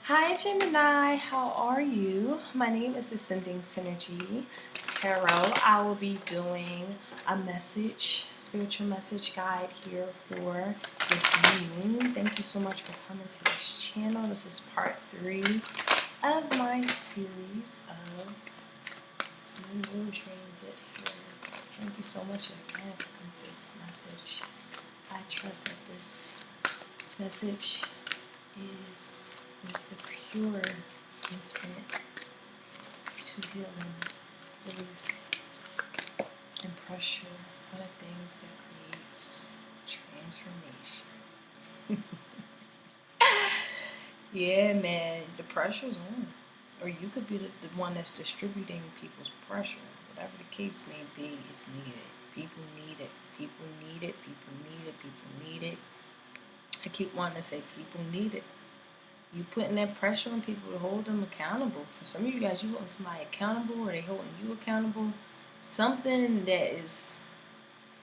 Hi Gemini, how are you? My name is Ascending Synergy Tarot. I will be doing a spiritual message guide here for this moon. Thank you so much for coming to this channel. This is part 3 of my series of this new moon transit here. Thank you so much again for coming to this message. I trust that this message is with the pure intent to heal and release and pressure are the things that creates transformation. Yeah, man, the pressure's on. Or you could be the one that's distributing people's pressure. Whatever the case may be, it's needed. People need it. People need it. People need it. People need it. I keep wanting to say people need it. You putting that pressure on people to hold them accountable. For some of you guys, you hold somebody accountable or they holding you accountable. Something that is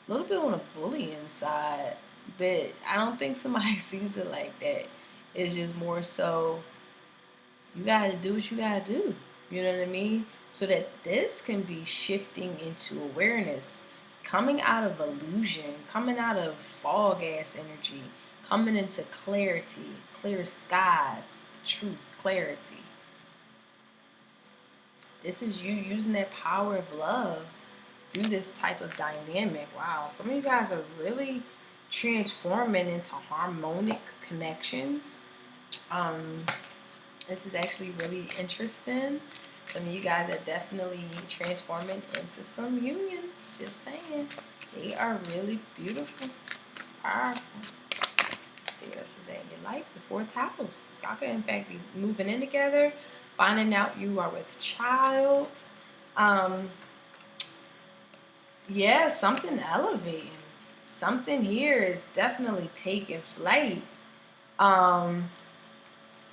a little bit on a bullying side, but I don't think somebody sees it like that. It's just more so you gotta do what you gotta do. You know what I mean? So that this can be shifting into awareness, coming out of illusion, coming out of fog ass energy, coming into clarity, clear skies, truth, clarity. This is you using that power of love through this type of dynamic. Wow, some of you guys are really transforming into harmonic connections. This is actually really interesting. Some of you guys are definitely transforming into some unions. Just saying. They are really beautiful, powerful. Let's see what else is in your life. The 4th house. Y'all could in fact be moving in together, finding out you are with a child. Yeah, something elevating. Something here is definitely taking flight. Can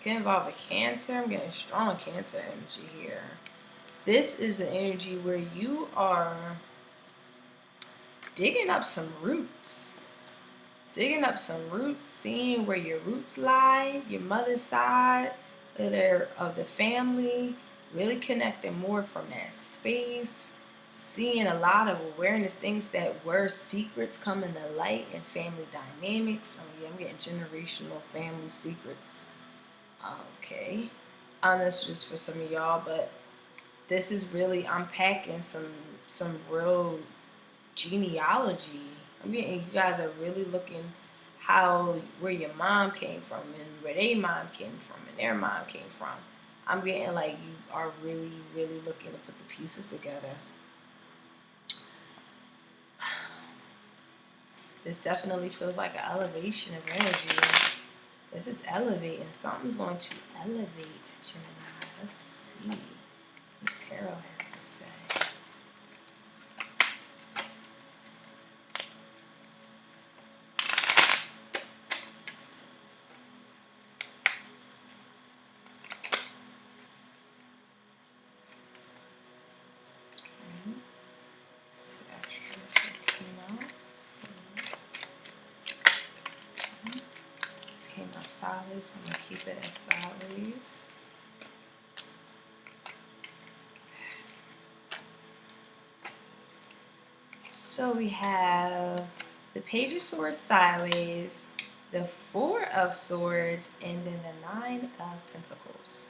involve a Cancer. I'm getting strong Cancer energy here. This is an energy where you are digging up some roots. Seeing where your roots lie, your mother's side of the family, really connecting more from that space, seeing a lot of awareness, things that were secrets coming to light in family dynamics. I'm getting generational family secrets. Okay. This is just for some of y'all, but this is really unpacking some real genealogy. I'm getting you guys are really looking where your mom came from and where their mom came from and their mom came from. I'm getting like you are really, really looking to put the pieces together. This definitely feels like an elevation of energy. This is elevating. Something's going to elevate, Gemini. Let's see what tarot has to say. Okay. It's 2 extras that came out. Okay. This came out sideways, so I'm going to keep it as sideways. So we have the Page of Swords sideways, the 4 of Swords, and then the 9 of Pentacles.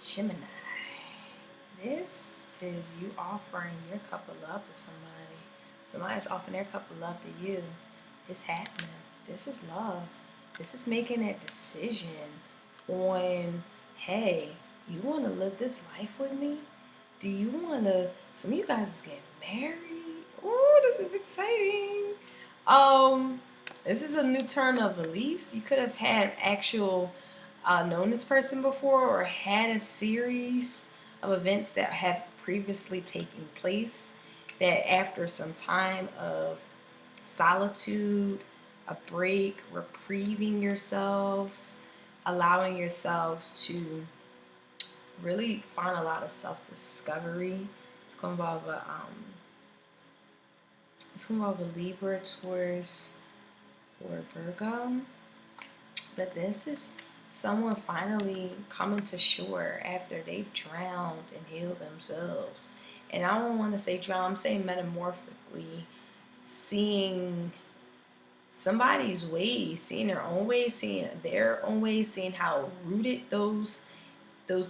Gemini. This is you offering your cup of love to somebody. Somebody's offering their cup of love to you. It's happening. This is love. This is making that decision on, hey, you want to live this life with me? Do you want to, some of you guys is getting married. Oh, this is exciting. This is a new turn of beliefs. You could have had actual known this person before or had a series of events that have previously taken place that after some time of solitude, a break, reprieving yourselves, allowing yourselves to really find a lot of self-discovery. It's going to involve a Libra, Taurus, or Virgo. But this is someone finally coming to shore after they've drowned and healed themselves. And I don't want to say drown, I'm saying metamorphically, seeing somebody's ways, seeing their own ways, seeing their own ways, seeing how rooted those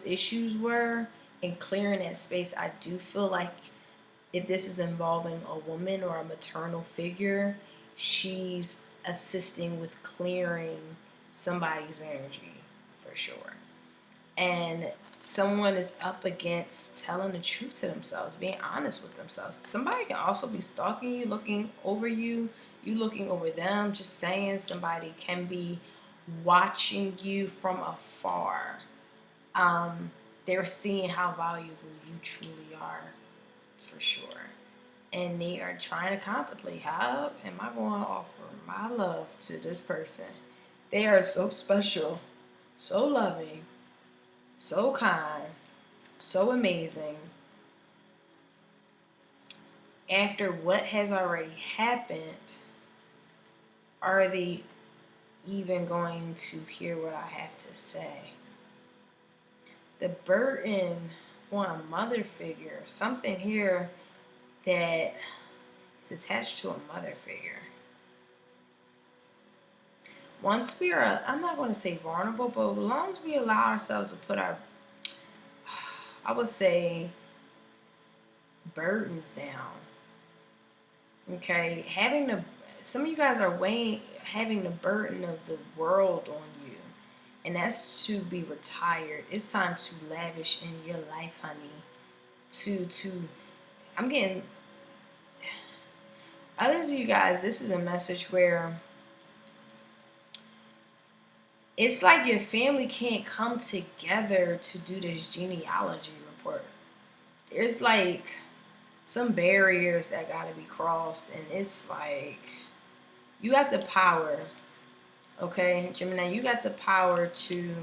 issues were, and clearing that space. I do feel like if this is involving a woman or a maternal figure, she's assisting with clearing somebody's energy for sure. And someone is up against telling the truth to themselves, being honest with themselves. Somebody can also be stalking you, looking over you, you looking over them, just saying. Somebody can be watching you from afar. They're seeing how valuable you truly are, for sure. And they are trying to contemplate, how am I going to offer my love to this person? They are so special, so loving, so kind, so amazing. After what has already happened, are they even going to hear what I have to say? The burden on a mother figure, something here that is attached to a mother figure. Once we are, I'm not going to say vulnerable, but as long as we allow ourselves to put our, I would say, burdens down. Okay, some of you guys are having the burden of the world on you, and that's to be retired. It's time to lavish in your life, honey. I'm getting, others of you guys, this is a message where it's like your family can't come together to do this genealogy report. There's like some barriers that gotta be crossed, and it's like you got the power, okay, Gemini, you got the power to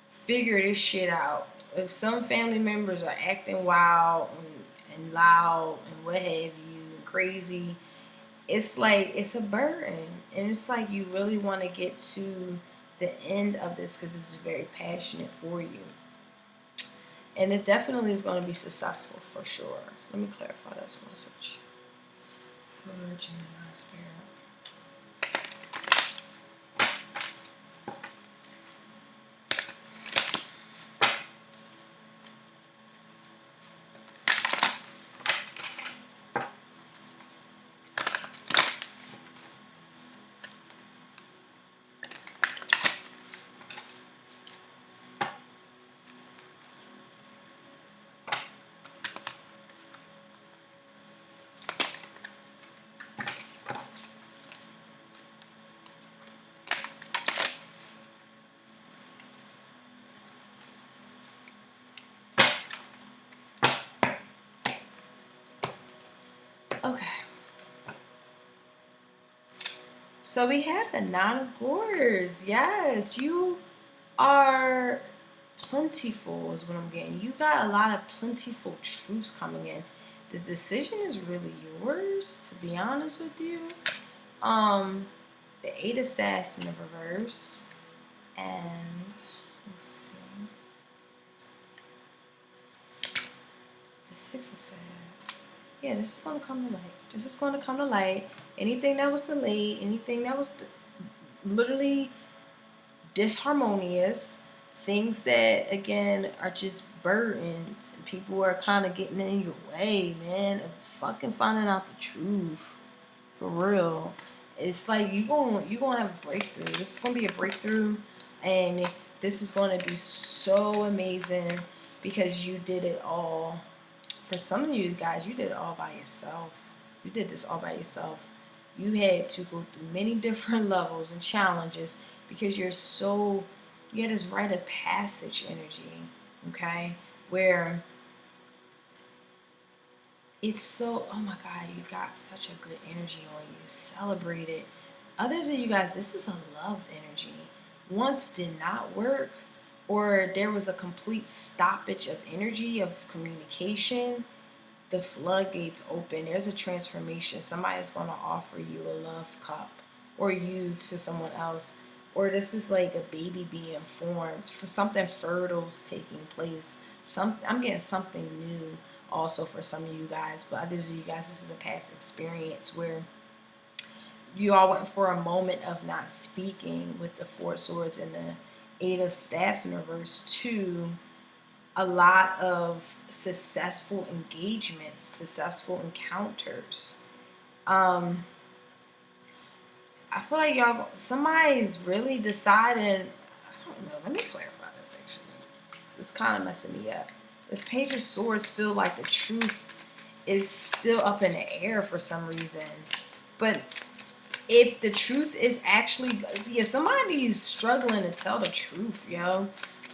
figure this shit out. If some family members are acting wild and loud and what have you, and crazy, it's like it's a burden, and it's like you really want to get to the end of this because this is very passionate for you. And it definitely is going to be successful for sure. Let me clarify this message for Gemini Spirit. Okay. So we have the Nine of Swords. Yes, you are plentiful is what I'm getting. You got a lot of plentiful truths coming in. This decision is really yours, to be honest with you. The Eight of Staffs in the reverse. And let's see. The Six of Staffs. Yeah, this is going to come to light. This is going to come to light. Anything that was delayed, anything that was literally disharmonious, things that, again, are just burdens. People are kind of getting in your way, man, of fucking finding out the truth. For real. It's like you're gonna have a breakthrough. This is going to be a breakthrough, and this is going to be so amazing because you did it all. For some of you guys, you did it all by yourself. You did this all by yourself. You had to go through many different levels and challenges because you had this rite of passage energy, okay? Where it's so, oh my God, you got such a good energy on you. Celebrate it. Others of you guys, this is a love energy. Once did not work, or there was a complete stoppage of energy, of communication, the floodgates open. There's a transformation. Somebody's going to offer you a love cup, or you to someone else. or this is like a baby being formed, for something fertile's taking place. I'm getting something new also for some of you guys, but others of you guys, this is a past experience where you all went for a moment of not speaking with the Four of Swords and the Eight of Staffs in reverse to a lot of successful engagements, successful encounters. I feel like somebody's really deciding. I don't know. Let me clarify this actually. It's kind of messing me up. This Page of Swords feel like the truth is still up in the air for some reason. But if the truth is actually, yeah, somebody's struggling to tell the truth,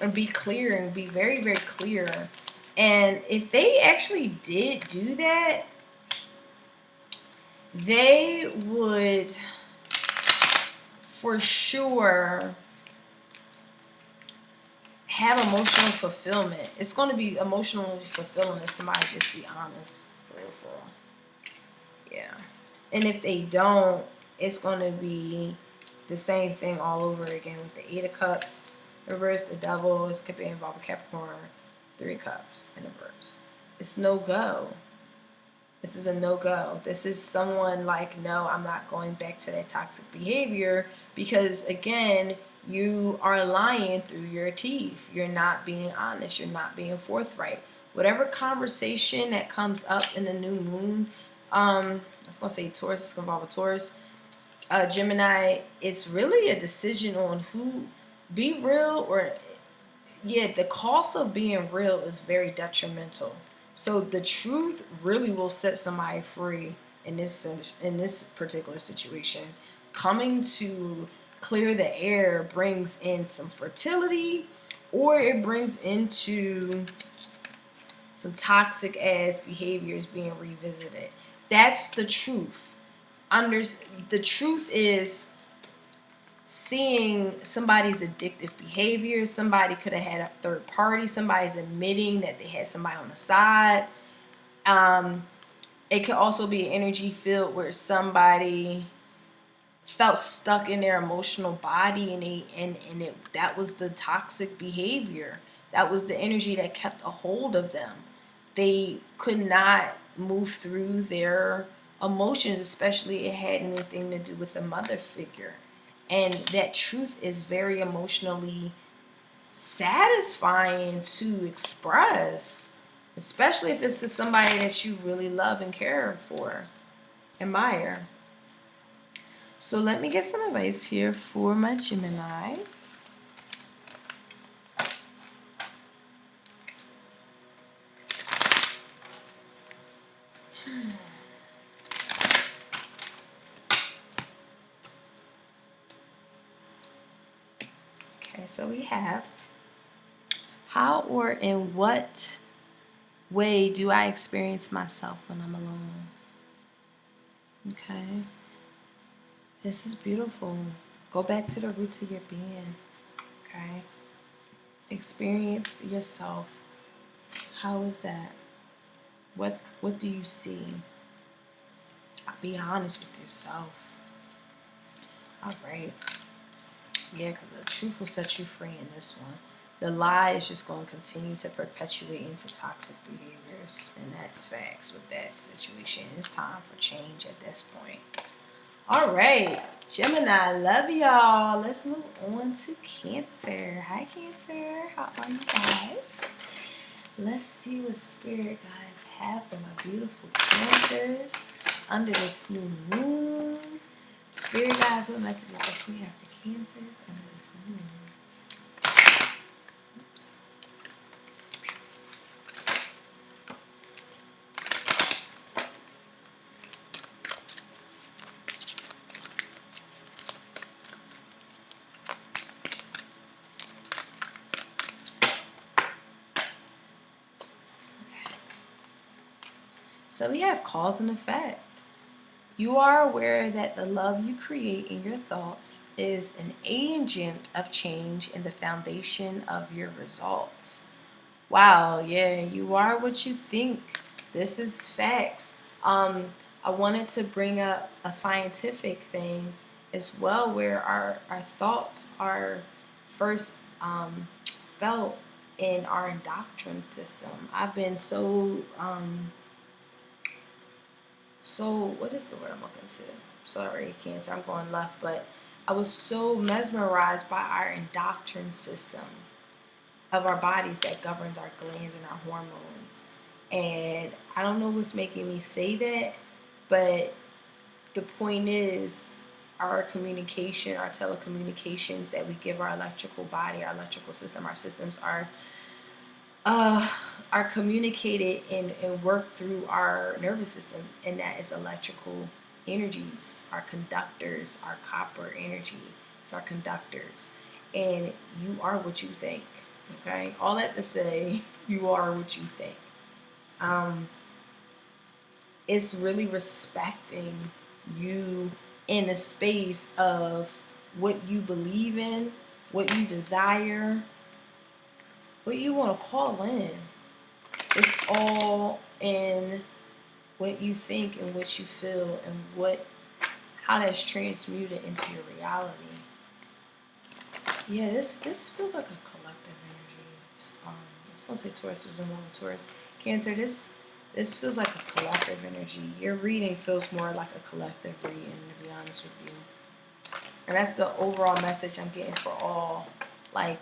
and be clear and be very, very clear. And if they actually did do that, they would for sure have emotional fulfillment. It's going to be emotionally fulfilling if somebody just be honest, for real, for real. Yeah. And if they don't, it's going to be the same thing all over again with the Eight of Cups, reverse the Devil. It could be involved with Capricorn, Three of Cups in reverse. It's no go. This is a no-go. This is someone like, no, I'm not going back to that toxic behavior because, again, you are lying through your teeth. You're not being honest. You're not being forthright. Whatever conversation that comes up in the new moon, I was going to say Taurus, it's going to involve a Taurus. Gemini, it's really a decision on who, be real or, yeah, the cost of being real is very detrimental. So the truth really will set somebody free in this particular situation. Coming to clear the air brings in some fertility, or it brings into some toxic ass behaviors being revisited. That's the truth. The truth is seeing somebody's addictive behavior. Somebody could have had a third party. Somebody's admitting that they had somebody on the side. It could also be an energy field where somebody felt stuck in their emotional body and that was the toxic behavior. That was the energy that kept a hold of them. They could not move through their emotions, especially if it had anything to do with a mother figure. And that truth is very emotionally satisfying to express, especially if it's to somebody that you really love and care for, admire. So let me get some advice here for my Geminis. Okay, so we have, how or in what way do I experience myself when I'm alone? Okay. This is beautiful. Go back to the roots of your being. Okay. Experience yourself. How is that? What do you see? Be honest with yourself. All right. Yeah, because the truth will set you free in this one. The lie is just going to continue to perpetuate into toxic behaviors. And that's facts with that situation. It's time for change at this point. All right. Gemini, love y'all. Let's move on to Cancer. Hi, Cancer. How are you guys? Let's see what spirit guides have for my beautiful Cancers under this new moon. Spirit guides, what messages that you have for Cancers under this new moon? Oops. So we have cause and effect. You are aware that the love you create in your thoughts is an agent of change in the foundation of your results. Wow, yeah, you are what you think. This is facts. I wanted to bring up a scientific thing as well, where our thoughts are first felt in our indoctrination system. I've been so what is the word I'm looking to? Sorry, Cancer, I'm going left, but I was so mesmerized by our endocrine system of our bodies that governs our glands and our hormones. And I don't know what's making me say that, but the point is our communication, our telecommunications that we give our electrical body, our electrical system, our systems are communicated and work through our nervous system, and that is electrical energies, our conductors, our copper energy. It's our conductors, and you are what you think. Okay, all that to say, you are what you think. It's really respecting you in the space of what you believe in, what you desire, what you want to call in. It's all in what you think and what you feel and how that's transmuted into your reality. Yeah, this feels like a collective energy. I was gonna say Taurus was involved with Taurus. Cancer, this feels like a collective energy. Your reading feels more like a collective reading, to be honest with you. And that's the overall message I'm getting for all. Like,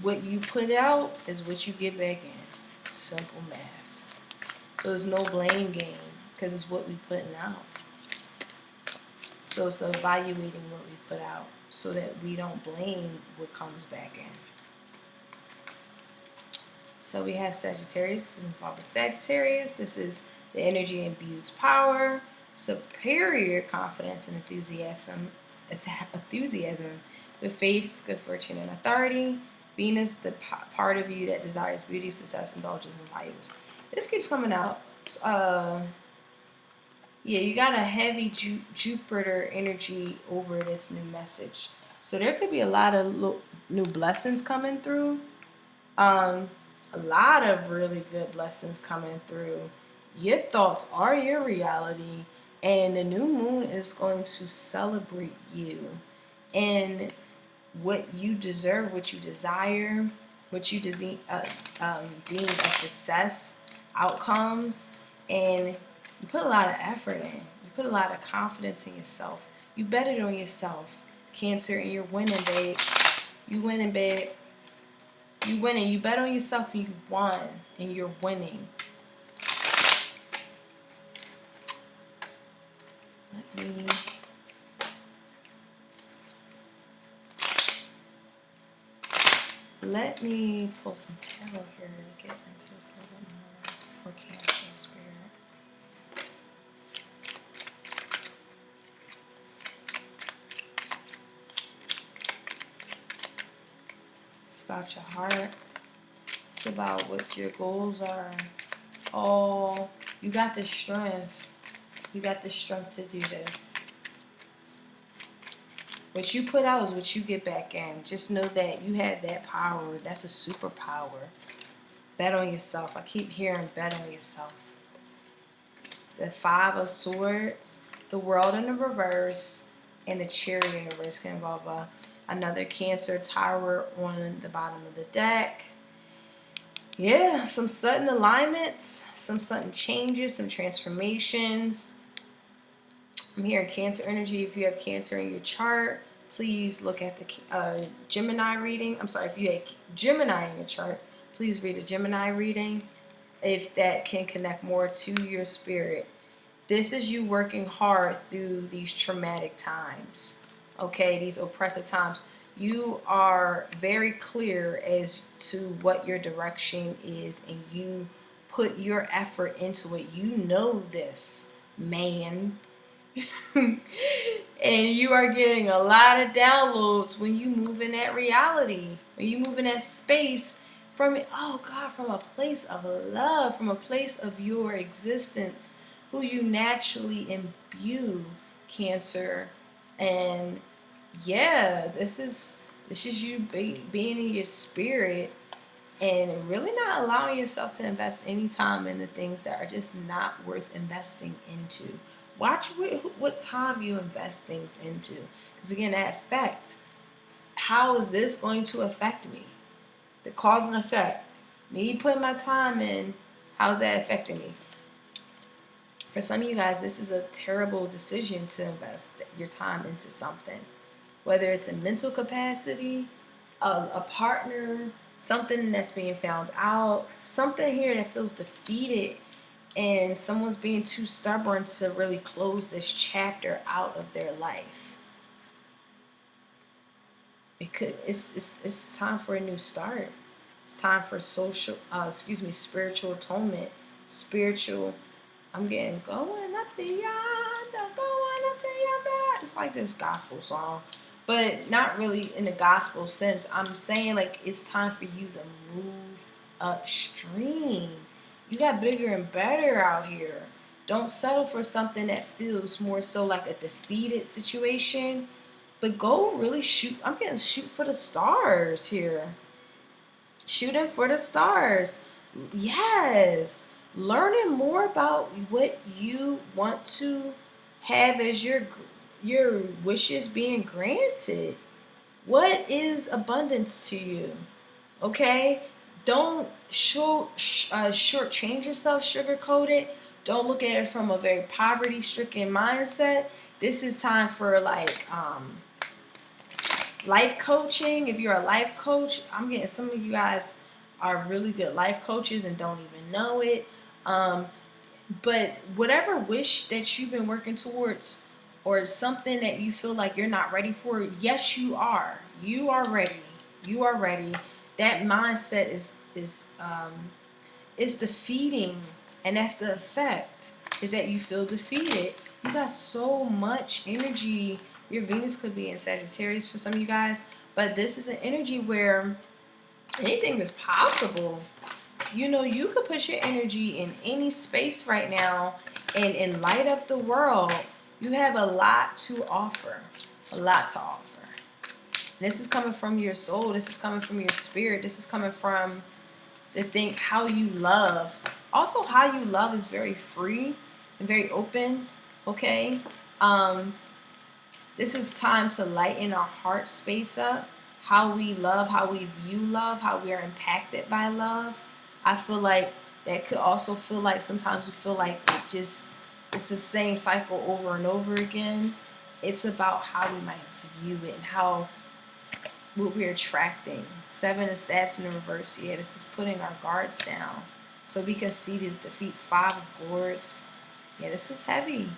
what you put out is what you get back in. Simple math. So there's no blame game because it's what we putting out. So it's evaluating what we put out so that we don't blame what comes back in. So we have Sagittarius. This is involved with Sagittarius. This is the energy imbues power, superior confidence and enthusiasm with faith, good fortune, and authority. Venus, the part of you that desires beauty, success, indulgence, and values. This keeps coming out. Yeah, you got a heavy Jupiter energy over this new message. So there could be a lot of new blessings coming through. A lot of really good blessings coming through. Your thoughts are your reality, and the new moon is going to celebrate you and what you deserve, what you desire, what you deem a success, outcomes, and you put a lot of effort in. You put a lot of confidence in yourself. You bet it on yourself, Cancer, and you're winning, babe. You winning, babe. You winning. You bet on yourself and you won, and you're winning. Let me pull some tarot here to get into this a little bit more for Cancer spirit. It's about your heart. It's about what your goals are. Oh, you got the strength. You got the strength to do this. What you put out is what you get back in. Just know that you have that power. That's a superpower. Bet on yourself. I keep hearing bet on yourself. The 5 of Swords, the World in the reverse, and the Chariot in the reverse can involve another Cancer Tower on the bottom of the deck. Yeah, some sudden alignments, some sudden changes, some transformations. I'm hearing Cancer energy. If you have Cancer in your chart, please look at the Gemini reading. I'm sorry, if you have Gemini in your chart, please read a Gemini reading if that can connect more to your spirit. This is you working hard through these traumatic times, okay, these oppressive times. You are very clear as to what your direction is, and you put your effort into it. You know this, man. And you are getting a lot of downloads when you move in that reality, when you move in that space from a place of love, from a place of your existence, who you naturally imbue, Cancer. And yeah, this is you being in your spirit and really not allowing yourself to invest any time into things that are just not worth investing into. Watch what time you invest things into. Because again, that effect, how is this going to affect me? The cause and effect. Me putting my time in, how's that affecting me? For some of you guys, this is a terrible decision to invest your time into something. Whether it's a mental capacity, a partner, something that's being found out, something here that feels defeated, and someone's being too stubborn to really close this chapter out of their life. It's time for a new start. It's time for spiritual atonement, spiritual. I'm getting going up to yonder, going up to yonder. It's like this gospel song, but not really in the gospel sense. I'm saying like it's time for you to move upstream. You got bigger and better out here. Don't settle for something that feels more so like a defeated situation, but go really shoot. I'm getting shoot for the stars here. Shooting for the stars. Yes. Learning more about what you want to have as your wishes being granted. What is abundance to you? Okay? Don't shortchange yourself, sugarcoat it. Don't look at it from a very poverty-stricken mindset. This is time for life coaching. If you're a life coach, I'm getting some of you guys are really good life coaches and don't even know it. But whatever wish that you've been working towards or something that you feel like you're not ready for, yes, you are. You are ready. You are ready. That mindset is defeating, and that's the effect, is that you feel defeated. You got so much energy. Your Venus could be in Sagittarius for some of you guys, but this is an energy where anything is possible. You know, you could put your energy in any space right now and light up the world. You have a lot to offer. A lot to offer. And this is coming from your soul. This is coming from your spirit. This is coming from the think how you love. Also, how you love is very free and very open. Okay? This is time to lighten our heart space up. How we love, how we view love, how we are impacted by love. I feel like that could also feel like sometimes we feel like it's the same cycle over and over again. It's about how we might view it and how what we're attracting. 7 of Staffs in the reverse. Yeah, this is putting our guards down. So we can see this defeats 5 of Swords. Yeah, this is heavy.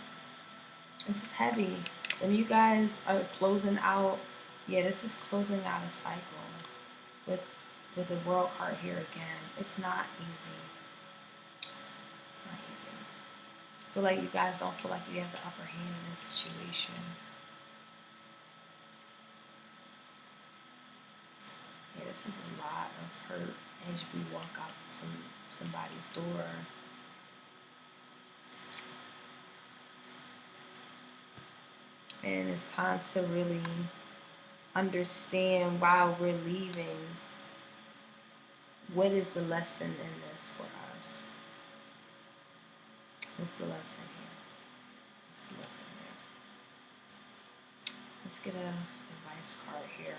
This is heavy. Some of you guys are closing out. Yeah, this is closing out a cycle with the World card here again. It's not easy. It's not easy. I feel like you guys don't feel like you have the upper hand in this situation. Yeah, this is a lot of hurt as we walk out to somebody's door. And it's time to really understand while we're leaving, what is the lesson in this for us? What's the lesson here? What's the lesson here? Let's get a advice card here.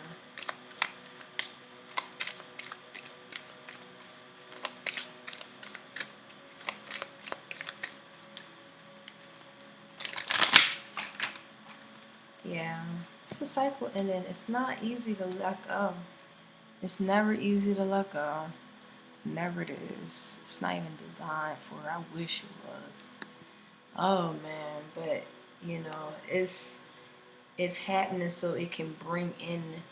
Yeah, it's a cycle ending. It's not easy to let go. It's never easy to let go. Never it is. It's not even designed for it. I wish it was. Oh man, but you know, it's happening so it can bring in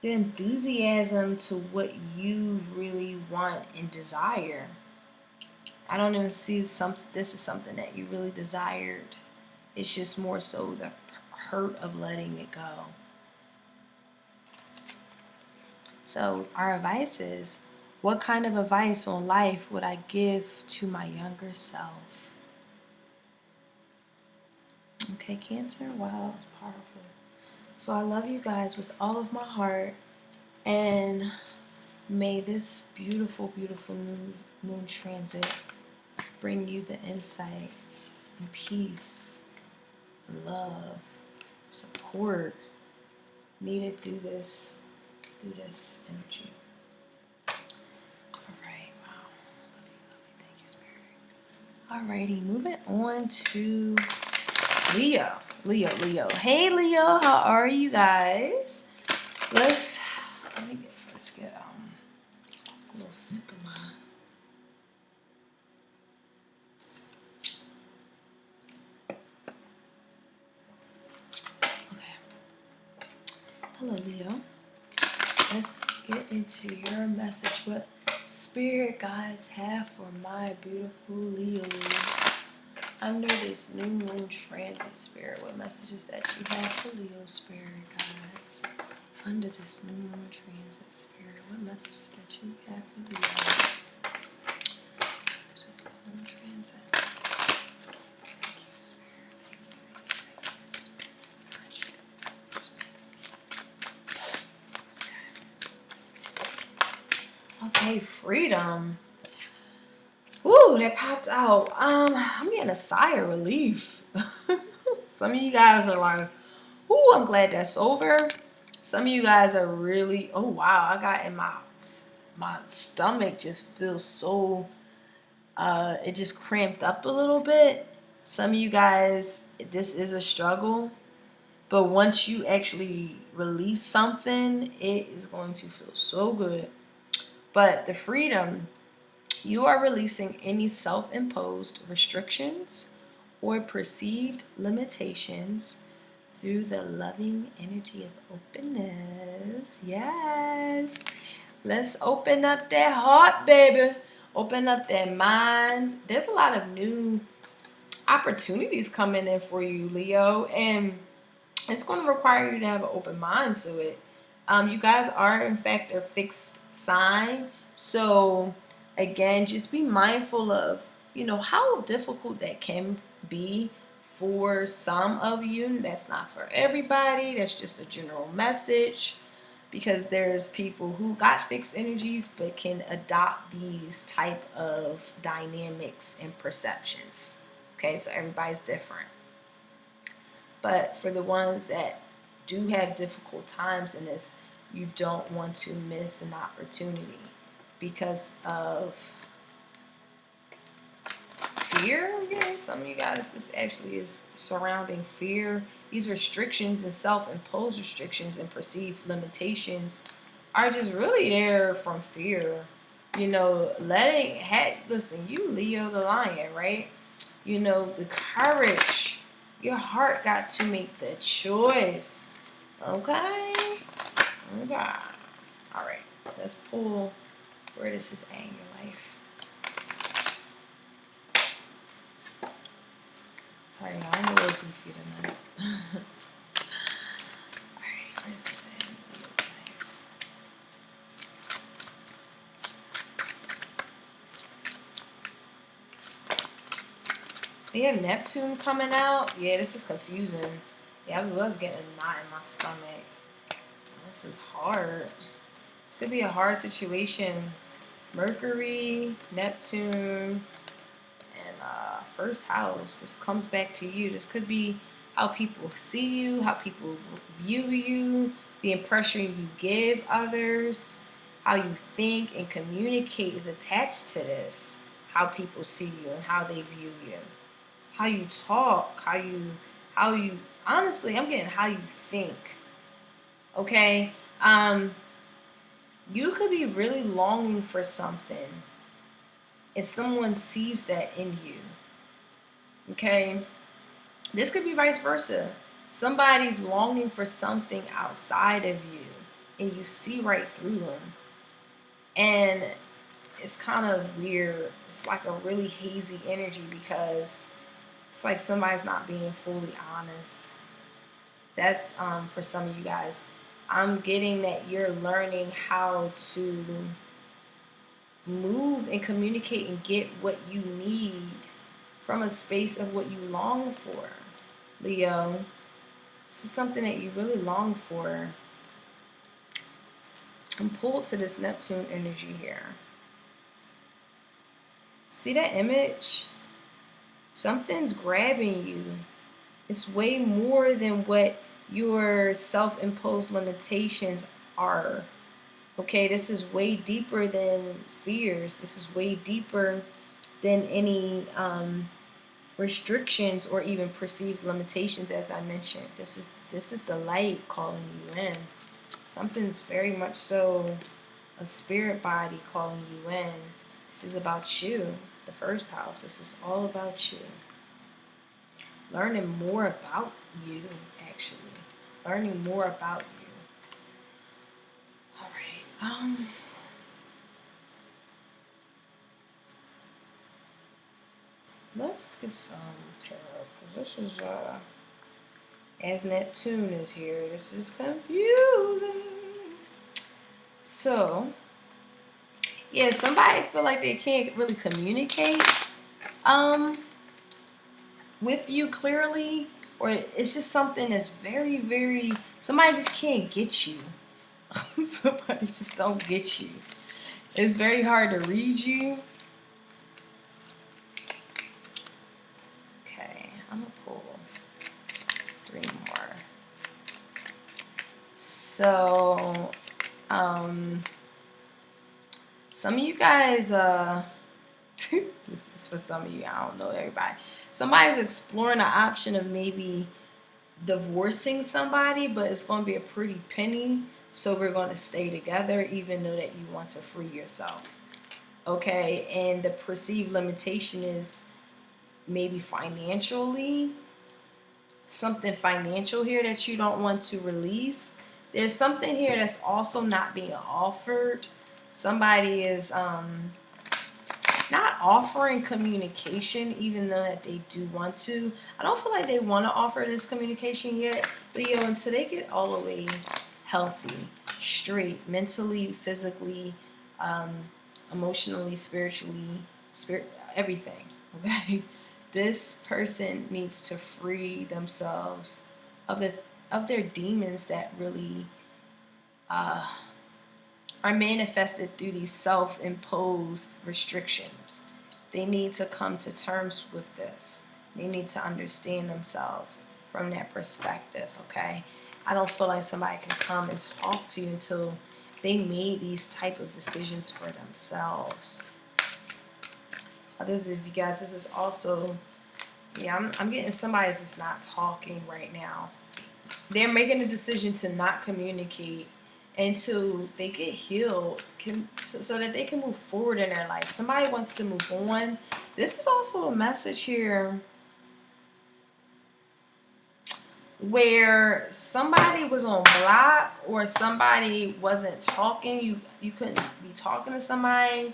the enthusiasm to what you really want and desire. I don't even see this is something that you really desired. It's just more so the hurt of letting it go. So our advice is, what kind of advice on life would I give to my younger self? Okay, Cancer. Wow, that was powerful. So I love you guys with all of my heart, and may this beautiful, beautiful new moon transit bring you the insight and peace, love, support needed through this energy. All right, wow. Love you. Thank you, Spirit. Alrighty, moving on to Leo. Hey Leo, how are you guys? Let me get a little sip of mine. Okay. Hello Leo. Let's get into your message. What spirit guides have for my beautiful Leos under this new moon transit, Spirit? What messages that you have for Leo, Spirit guides under this new moon transit, Spirit? What messages that you have for Leo? This new moon transit. Thank you, Spirit. Okay, freedom. Ooh, that popped out. I'm getting a sigh of relief. Some of you guys are like, ooh, I'm glad that's over. Some of you guys are really, oh wow, I got in my stomach just feels so, it just cramped up a little bit. Some of you guys, this is a struggle. But once you actually release something, it is going to feel so good. But the freedom, you are releasing any self-imposed restrictions or perceived limitations through the loving energy of openness. Yes. Let's open up that heart, baby. Open up that mind. There's a lot of new opportunities coming in for you, Leo, and it's going to require you to have an open mind to it. You guys are, in fact, a fixed sign. So, again, just be mindful of, how difficult that can be for some of you. That's not for everybody. That's just a general message. Because there's people who got fixed energies but can adopt these type of dynamics and perceptions. Okay, so everybody's different. But for the ones that do have difficult times in this, you don't want to miss an opportunity because of fear. Okay, some of you guys, this actually is surrounding fear. These restrictions and self-imposed restrictions and perceived limitations are just really there from fear. Listen, you Leo the lion, right? The courage. Your heart got to make the choice. Okay? Okay. All right. Let's pull where this is at in your life. Sorry, y'all. I'm a little goofy tonight. All right. Where's this at in this life? We have Neptune coming out. Yeah, this is confusing. Yeah, I was getting a knot in my stomach. This is hard. It's going to be a hard situation. Mercury, Neptune, and first house. This comes back to you. This could be how people see you, how people view you, the impression you give others, how you think and communicate is attached to this. How people see you and how they view you. How you talk, how you honestly, I'm getting how you think. Okay? You could be really longing for something and someone sees that in you. Okay? This could be vice versa. Somebody's longing for something outside of you and you see right through them. And it's kind of weird. It's like a really hazy energy because it's like somebody's not being fully honest. That's for some of you guys. I'm getting that you're learning how to move and communicate and get what you need from a space of what you long for, Leo. This is something that you really long for. I'm pulled to this Neptune energy here. See that image? Something's grabbing you. It's way more than what your self-imposed limitations are. Okay, this is way deeper than fears. This is way deeper than any restrictions or even perceived limitations. As I mentioned, this is the light calling you in. Something's very much so a spirit body calling you in. This is about you. The first house. This is all about you. Learning more about you, actually. Learning more about you. All right. Let's get some tarot, because this is as Neptune is here, this is confusing. So yeah, somebody feel like they can't really communicate with you clearly, or it's just something that's very, very, somebody just can't get you. Somebody just don't get you. It's very hard to read you. Okay, I'm gonna pull 3 more. So some of you guys this is for some of you, I don't know everybody. Somebody's exploring the option of maybe divorcing somebody, but it's going to be a pretty penny, so we're going to stay together even though that you want to free yourself. Okay, and the perceived limitation is maybe financially, something financial here that you don't want to release. There's something here that's also not being offered. Somebody is not offering communication, even though that they do want to. I don't feel like they want to offer this communication yet, but until they get all the way healthy, straight, mentally, physically, emotionally, spiritually, everything, okay? This person needs to free themselves of their demons that really are manifested through these self-imposed restrictions. They need to come to terms with this. They need to understand themselves from that perspective, okay? I don't feel like somebody can come and talk to you until they made these type of decisions for themselves. This is, you guys, this is also, yeah, I'm getting somebody that's just not talking right now. They're making a decision to not communicate until they get healed, so that they can move forward in their life. Somebody wants to move on. This is also a message here where somebody was on block or somebody wasn't talking. You couldn't be talking to somebody,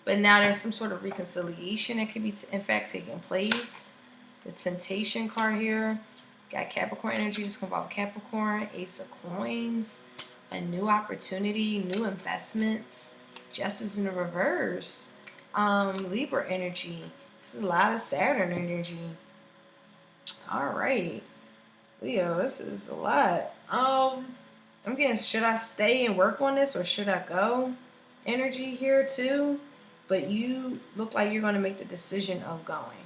but now there's some sort of reconciliation that could be in fact taking place. The Temptation card here. Got Capricorn energy, just involve Capricorn. Ace of Coins. A new opportunity, new investments. Justice in the reverse. Libra energy. This is a lot of Saturn energy. All right. Leo, this is a lot. I'm getting, should I stay and work on this or should I go? Energy here too. But you look like you're going to make the decision of going.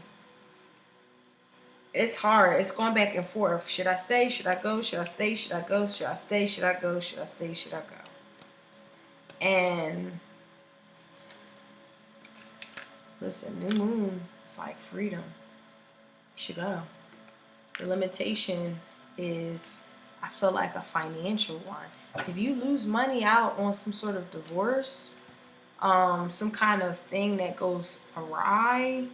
It's hard. It's going back and forth. Should I stay? Should I go? Should I stay? Should I go? Should I stay? Should I go? Should I stay? Should I go? And listen, new moon, it's like freedom. You should go. The limitation is, I feel like, a financial one. If you lose money out on some sort of divorce, some kind of thing that goes awry,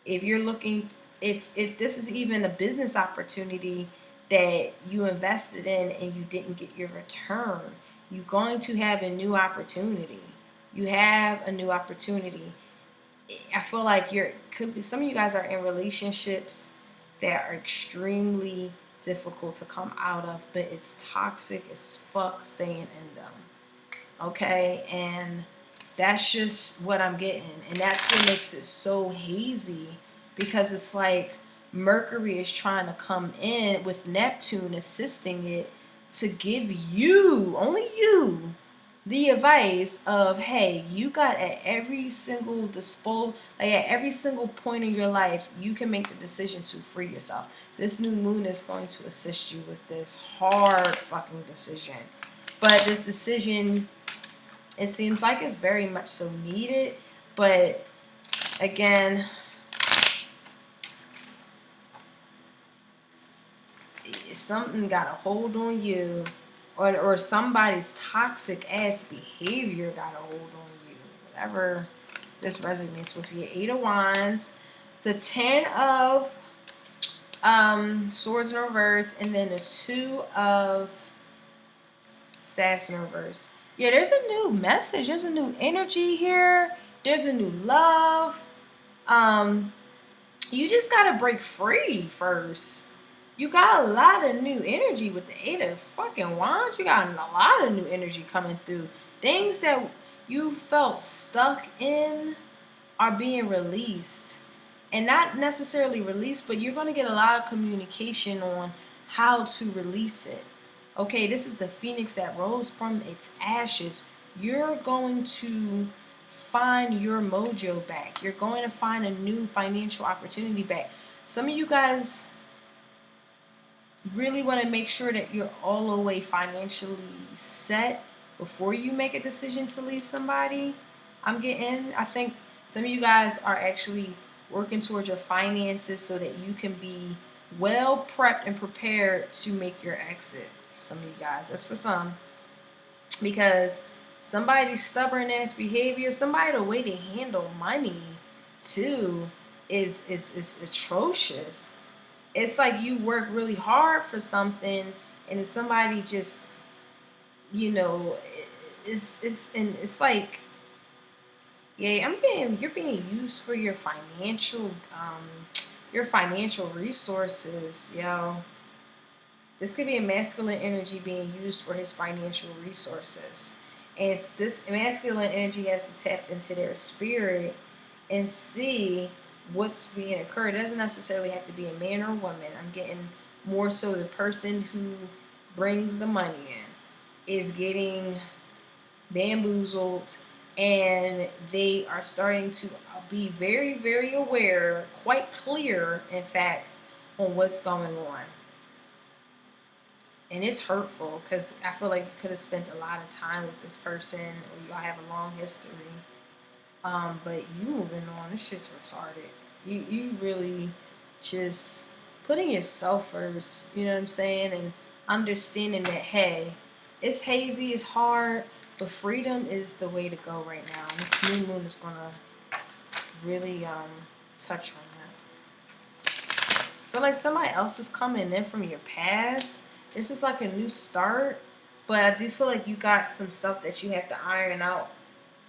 if you're looking, if this is even a business opportunity that you invested in and you didn't get your return, you're going to have a new opportunity. You have a new opportunity. I feel like some of you guys are in relationships that are extremely difficult to come out of, but it's toxic as fuck staying in them. Okay? And that's just what I'm getting. And that's what makes it so hazy, because it's like Mercury is trying to come in with Neptune assisting it to give you, only you, the advice of, hey, you got at every single disposal, like at every single point in your life, you can make the decision to free yourself. This new moon is going to assist you with this hard fucking decision. But this decision, it seems like it's very much so needed. But again, something got a hold on you, or somebody's toxic ass behavior got a hold on you. Whatever this resonates with you. 8 of Wands, the 10 of Swords in reverse, and then the 2 of Staffs in reverse. Yeah, there's a new message. There's a new energy here. There's a new love. You just gotta break free first. You got a lot of new energy with the 8 of fucking Wands. You got a lot of new energy coming through. Things that you felt stuck in are being released. And not necessarily released, but you're going to get a lot of communication on how to release it. Okay, this is the phoenix that rose from its ashes. You're going to find your mojo back. You're going to find a new financial opportunity back. Some of you guys really want to make sure that you're all the way financially set before you make a decision to leave somebody. I think some of you guys are actually working towards your finances so that you can be well prepped and prepared to make your exit. For some of you guys, that's for some. Because somebody's stubborn ass behavior, the way they handle money too is atrocious. It's like you work really hard for something, and if somebody just, it's like, yeah, you're being used for your financial resources, yo. This could be a masculine energy being used for his financial resources. And this masculine energy has to tap into their spirit and see what's being occurred. It doesn't necessarily have to be a man or a woman. I'm getting more so the person who brings the money in is getting bamboozled, and they are starting to be very, very aware, quite clear, in fact, on what's going on. And it's hurtful because I feel like you could have spent a lot of time with this person, or y'all have a long history. But you moving on, this shit's retarded. You really just putting yourself first, you know what I'm saying? And understanding that, hey, it's hazy, it's hard, but freedom is the way to go right now. And this new moon is going to really touch on that. I feel like somebody else is coming in from your past. This is like a new start, but I do feel like you got some stuff that you have to iron out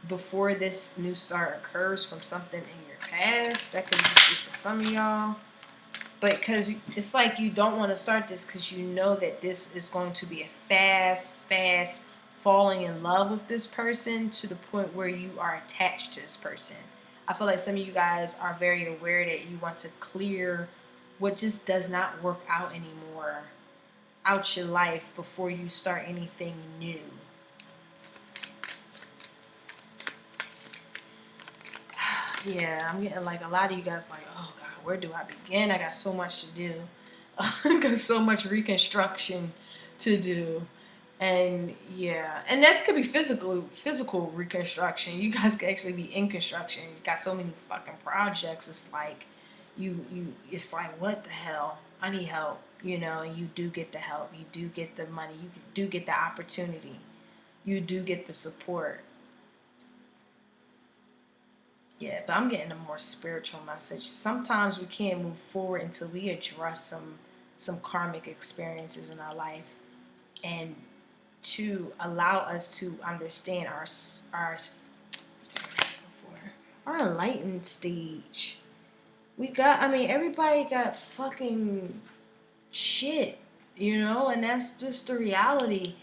before this new start occurs from something in your past. That could just be for some of y'all. But because it's like you don't want to start this because you know that this is going to be a fast falling in love with this person to the point where you are attached to this person. I feel like some of you guys are very aware that you want to clear what just does not work out anymore out your life before you start anything new. Yeah, I'm getting like a lot of you guys like, oh God, where do I begin? I got so much to do. I got so much reconstruction to do. And yeah, and that could be physical reconstruction. You guys could actually be in construction. You got so many fucking projects. It's like it's like, what the hell? I need help, and you do get the help. You do get the money. You do get the opportunity. You do get the support. Yeah, but I'm getting a more spiritual message. Sometimes we can't move forward until we address some karmic experiences in our life, and to allow us to understand our enlightened stage. Everybody got fucking shit, and that's just the reality.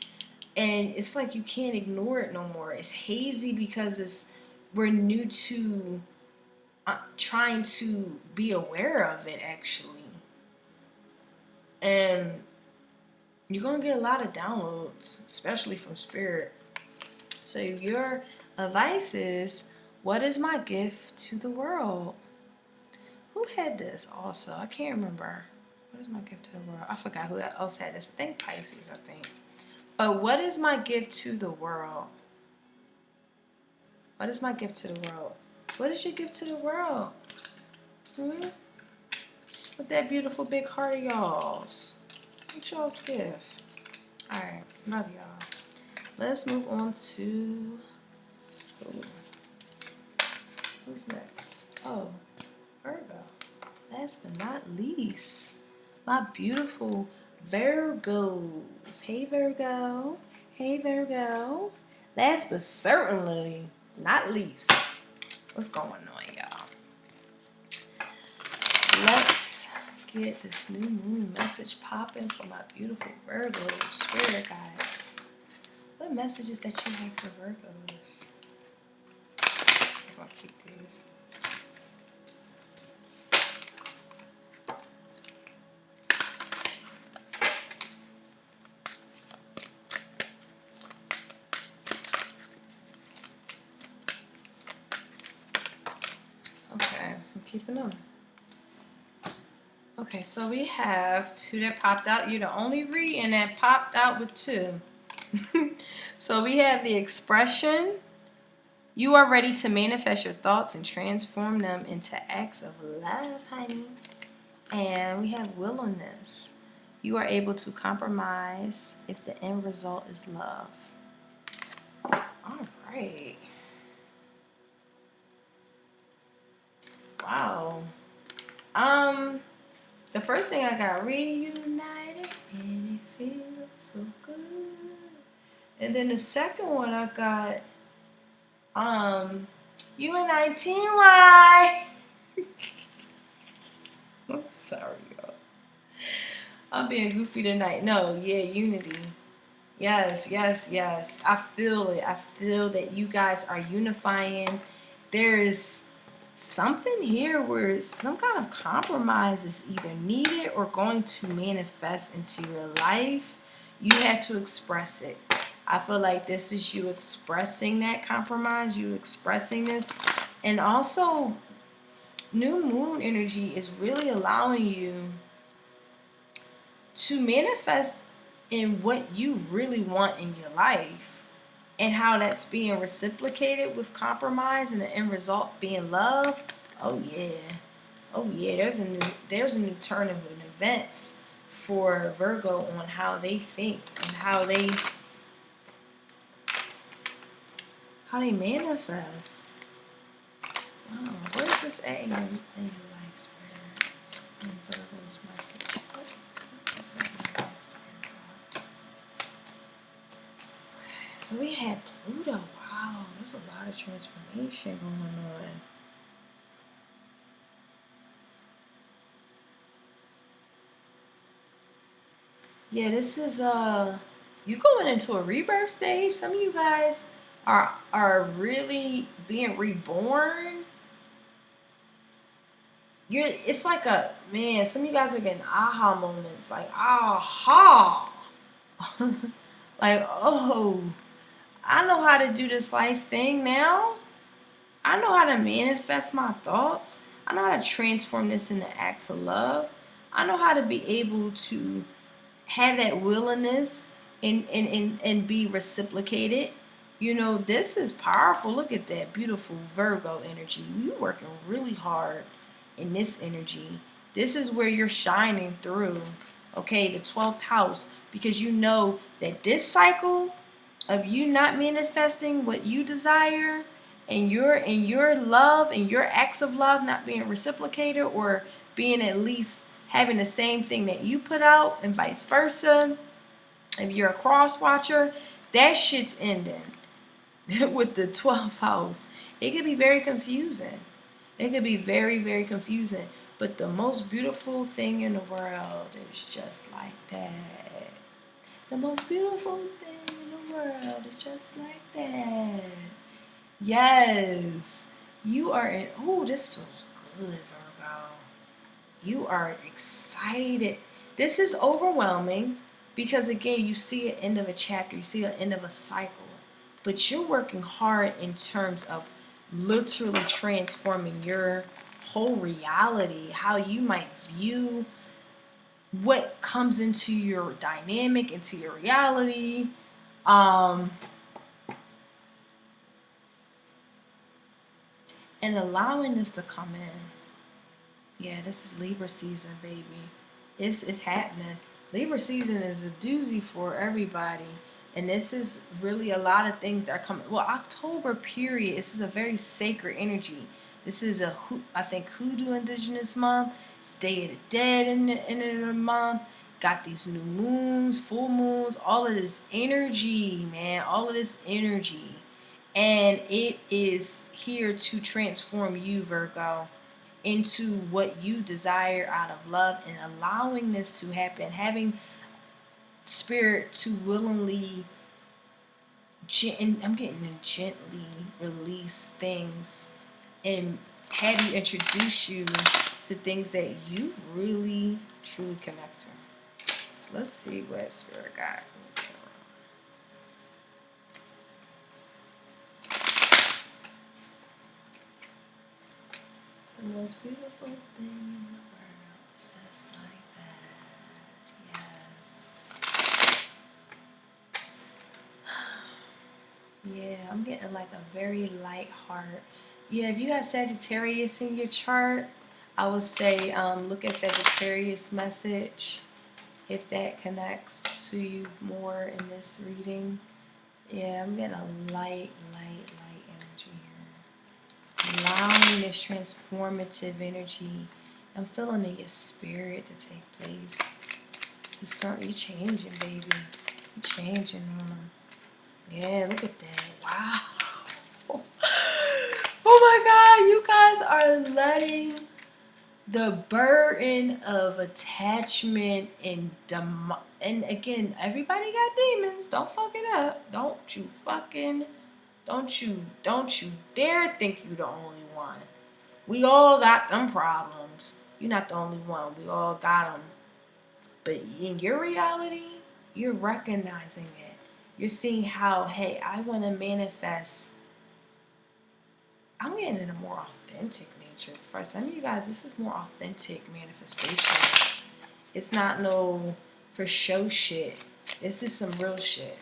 And it's like you can't ignore it no more. It's hazy because we're new to trying to be aware of it, actually. And you're going to get a lot of downloads, especially from spirit. So your advice is, what is my gift to the world? Who had this also? I can't remember. What is my gift to the world? I forgot who else had this. I think Pisces, I think. But what is my gift to the world? What is my gift to the world? What is your gift to the world? With that beautiful big heart of y'all's. What's y'all's gift? Alright, love y'all. Let's move on to... Ooh. Who's next? Oh, Virgo. Last but not least, my beautiful Virgos. Hey, Virgo. Hey, Virgo. Last but certainly not least, what's going on, y'all? Let's get this new moon message popping for my beautiful Virgo spirit guides. What messages that you have for Virgos? I'm gonna keep these. Okay, I'm keeping them. Okay, so we have two that popped out. You're the only reading that popped out with two. So we have the expression. You are ready to manifest your thoughts and transform them into acts of love, honey. And we have willingness. You are able to compromise if the end result is love. All right. Wow. The first thing I got, reunited, and it feels so good. And then the second one I got, UNITY. I'm sorry, y'all. I'm being goofy tonight. No, yeah, unity. Yes, yes, yes. I feel it. I feel that you guys are unifying. There's something here where some kind of compromise is either needed or going to manifest into your life. You have to express it. I feel like this is you expressing that compromise, you expressing this. And also, new moon energy is really allowing you to manifest in what you really want in your life, and how that's being reciprocated with compromise and the end result being love. Oh yeah. Oh yeah, there's a new turn of events for Virgo on how they think and how they manifest. Wow, what is this at in your life, spirit? And Virgo's message. What is that in your life, spirit, guys? Okay, so we had Pluto. Wow, there's a lot of transformation going on. Yeah, this is you going into a rebirth stage. Some of you guys are really being reborn. It's like a man, some of you guys are getting aha moments, like aha. Like, oh, I know how to do this life thing now. I know how to manifest my thoughts. I know how to transform this into acts of love. I know how to be able to have that willingness and be reciprocated. You know, this is powerful. Look at that beautiful Virgo energy. You working really hard in this energy. This is where you're shining through. Okay, the 12th house, because you know that this cycle of you not manifesting what you desire, and your love and your acts of love not being reciprocated, or being at least having the same thing that you put out, and vice versa. If you're a cross watcher, that shit's ending. With the 12th house, it could be very confusing. It could be very, very confusing. But the most beautiful thing in the world is just like that. The most beautiful thing in the world is just like that. Yes. You are in. Oh, this feels good, Virgo. You are excited. This is overwhelming because, again, you see an end of a chapter. You see an end of a cycle. but you're working hard in terms of literally transforming your whole reality, how you might view what comes into your dynamic, into your reality. Um, and allowing this to come in. Yeah, this is Libra season, baby. It's happening. Libra season is a doozy for everybody. And this is really a lot of things that are coming. Well, October period, this is a very sacred energy. This is I think Hoodoo Indigenous month. It's Day of the Dead in the month. Got these new moons, full moons, all of this energy, man. All of this energy. And it is here to transform you, Virgo, into what you desire out of love, and allowing this to happen, having spirit to willingly I'm getting gently release things and have you introduce you to things that you really truly connect to. So let's see what spirit got. The most beautiful thing in the world, just like that. Yes. Yeah, I'm getting like a very light heart. Yeah, if you got Sagittarius in your chart, I would say look at Sagittarius message if that connects to you more in this reading. Yeah, I'm getting a light energy here. Allowing this transformative energy. I'm feeling in your spirit to take place. This is something you're changing, baby. You're changing. Yeah, look at that. Wow. Oh my God, you guys are letting the burden of attachment and and again, everybody got demons. Don't fuck it up. Don't you dare think you the only one. We all got them problems. You're not the only one. We all got them. But in your reality, you're recognizing it. You're seeing how, hey, I want to manifest. I'm getting in a more authentic nature. For some of you guys, this is more authentic manifestations. It's not no for show shit. This is some real shit.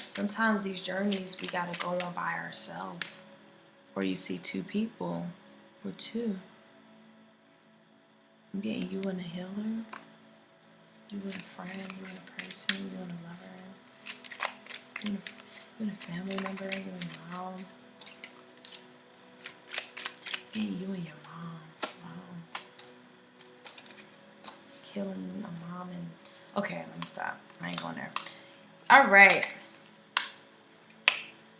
Sometimes these journeys we gotta go on by ourselves. Or you see two people, or two. I'm getting you and a healer, you and a friend, you and a person, you and a lover, you and a family member, you and your mom. Getting you and your mom. Wow. Killing a mom and... Okay, let me stop. I ain't going there. All right.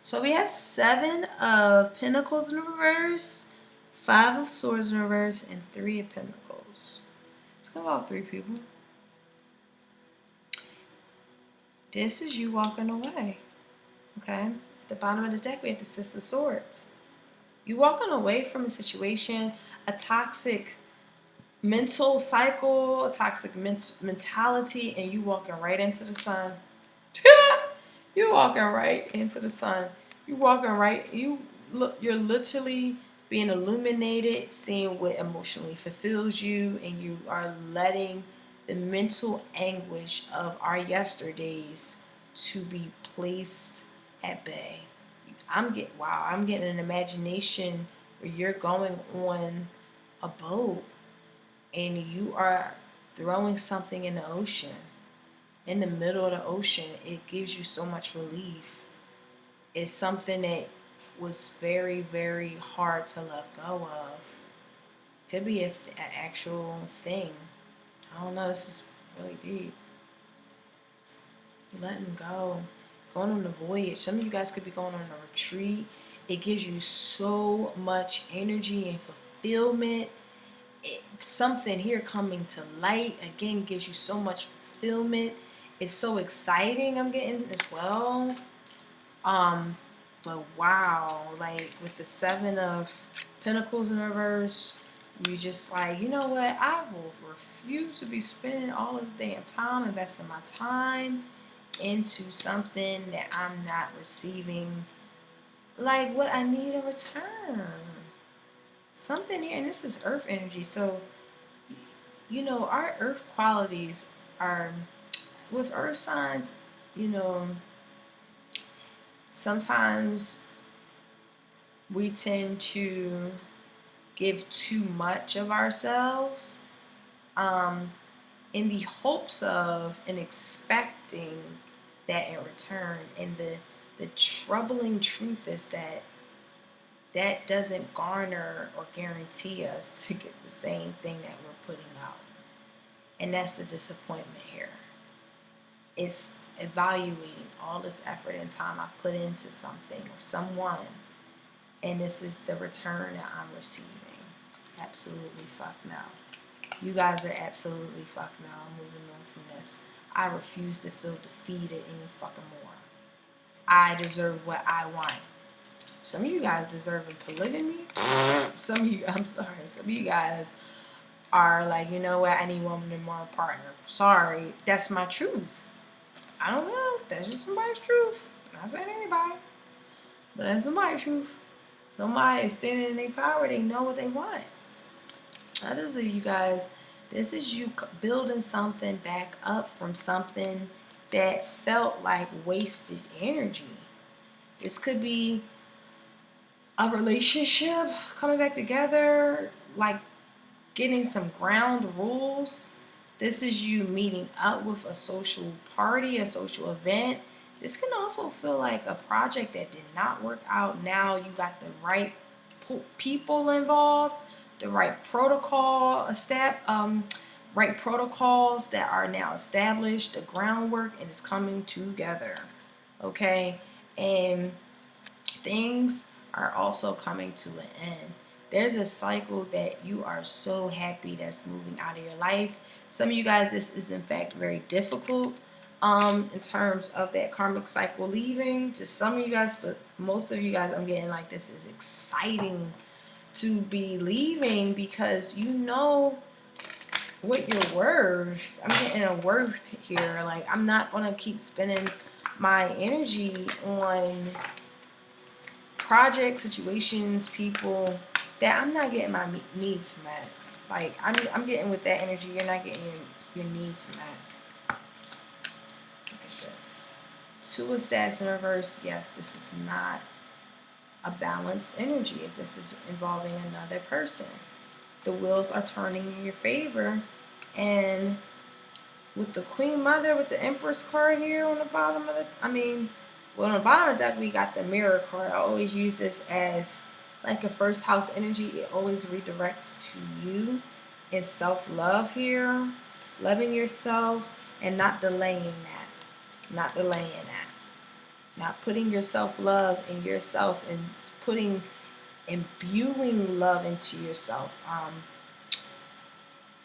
So we have 7 of Pentacles in reverse, 5 of Swords in reverse, and 3 of Pentacles. Let's go about 3 people. This is you walking away. Okay? At the bottom of the deck, we have the Six of Swords. You walking away from a situation, a toxic mental cycle, a toxic mentality, and you walking right into the sun. You walking right into the sun. You walking right. You're literally being illuminated, seeing what emotionally fulfills you, and you are letting the mental anguish of our yesterdays to be placed at bay. I'm getting an imagination where you're going on a boat and you are throwing something in the ocean. In the middle of the ocean, it gives you so much relief. It's something that was very, very hard to let go of. Could be an actual thing. I don't know, this is really deep. You're letting go. Going on a voyage. Some of you guys could be going on a retreat. It gives you so much energy and fulfillment. Something here coming to light, again, gives you so much fulfillment. It's so exciting, I'm getting as well. But wow, like with the 7 of Pentacles in reverse, you just like, you know what? I will refuse to be spending all this damn time, investing my time into something that I'm not receiving, like what I need in return. Something here, and this is earth energy. So, our earth qualities are, with earth signs, you know, sometimes we tend to give too much of ourselves, um, in the hopes of and expecting that in return. And the troubling truth is that that doesn't garner or guarantee us to get the same thing that we're putting out. And that's the disappointment here. It's evaluating all this effort and time I put into something or someone, and this is the return that I'm receiving. Absolutely fuck no. You guys are absolutely fuck no. I'm moving on from this. I refuse to feel defeated any fucking more. I deserve what I want. Some of you guys deserve polygamy. Some of you, I'm sorry, some of you guys are like, you know what, I need one more partner. Sorry, that's my truth. I don't know, that's just somebody's truth. I'm not saying anybody, but that's somebody's truth. Somebody is standing in their power, they know what they want. Others of you guys, this is you building something back up from something that felt like wasted energy. This could be a relationship coming back together, like getting some ground rules. This is you meeting up with a social party, a social event. This can also feel like a project that did not work out. Now you got the right people involved, the right right protocols that are now established, the groundwork, and it's coming together. Okay, and things are also coming to an end. There's a cycle that you are so happy that's moving out of your life. Some of you guys, this is in fact very difficult in terms of that karmic cycle leaving. Just some of you guys, but most of you guys, I'm getting like this is exciting to be leaving because you know what you're worth. I'm getting a worth here. Like, I'm not going to keep spending my energy on projects, situations, people that I'm not getting my needs met. Like, I'm getting with that energy, you're not getting your needs met. Look at this. Two of Staffs in reverse. Yes, this is not a balanced energy if this is involving another person. The wheels are turning in your favor, and with the Queen Mother, with the Empress card here on the bottom of on the bottom of the deck, we got the Mirror card. I always use this as like a first house energy. It always redirects to you and self-love here, loving yourselves and not delaying that. Not delaying that. Not putting your self-love in yourself and imbuing love into yourself.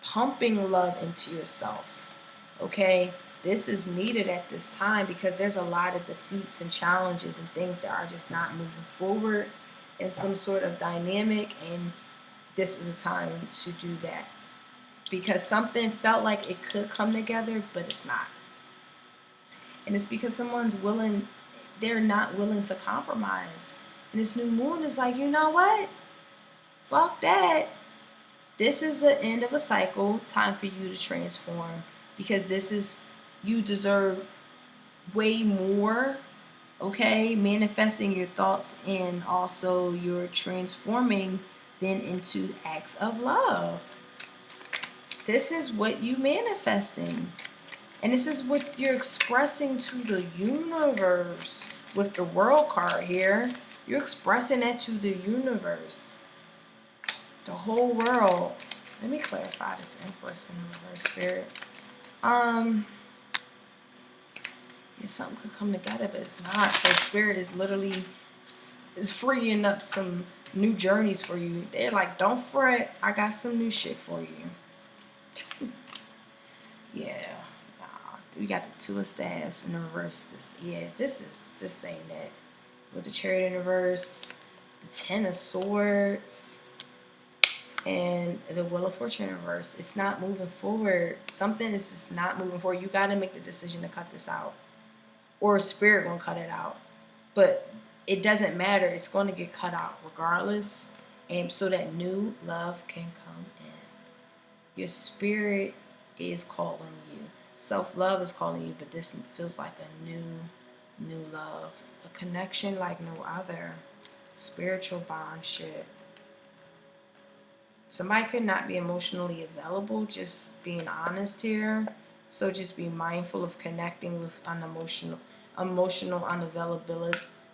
Pumping love into yourself. Okay? This is needed at this time because there's a lot of defeats and challenges and things that are just not moving forward in some sort of dynamic, and this is a time to do that because something felt like it could come together, but it's not. And it's because they're not willing to compromise. And this new moon is like, you know what? Fuck that. This is the end of a cycle. Time for you to transform because you deserve way more. Okay, manifesting your thoughts and also you're transforming then into acts of love. This is what you manifesting. And this is what you're expressing to the universe with the World card here. You're expressing that to the universe. The whole world. Let me clarify this Empress in reverse, Spirit. Something could come together, but it's not. So Spirit is literally is freeing up some new journeys for you. They're like, don't fret, I got some new shit for you. Yeah. We got the Two of Staffs in the reverse. This ain't it. With the Chariot in reverse, the Ten of Swords, and the Wheel of Fortune in reverse. It's not moving forward. Something is just not moving forward. You got to make the decision to cut this out. or spirit gonna cut it out. But it doesn't matter. It's going to get cut out regardless, and so that new love can come in. Your spirit is calling you. Self-love is calling you, but this feels like a new love, a connection like no other. Spiritual bond shit. Somebody could not be emotionally available, just being honest here. So just be mindful of connecting with emotional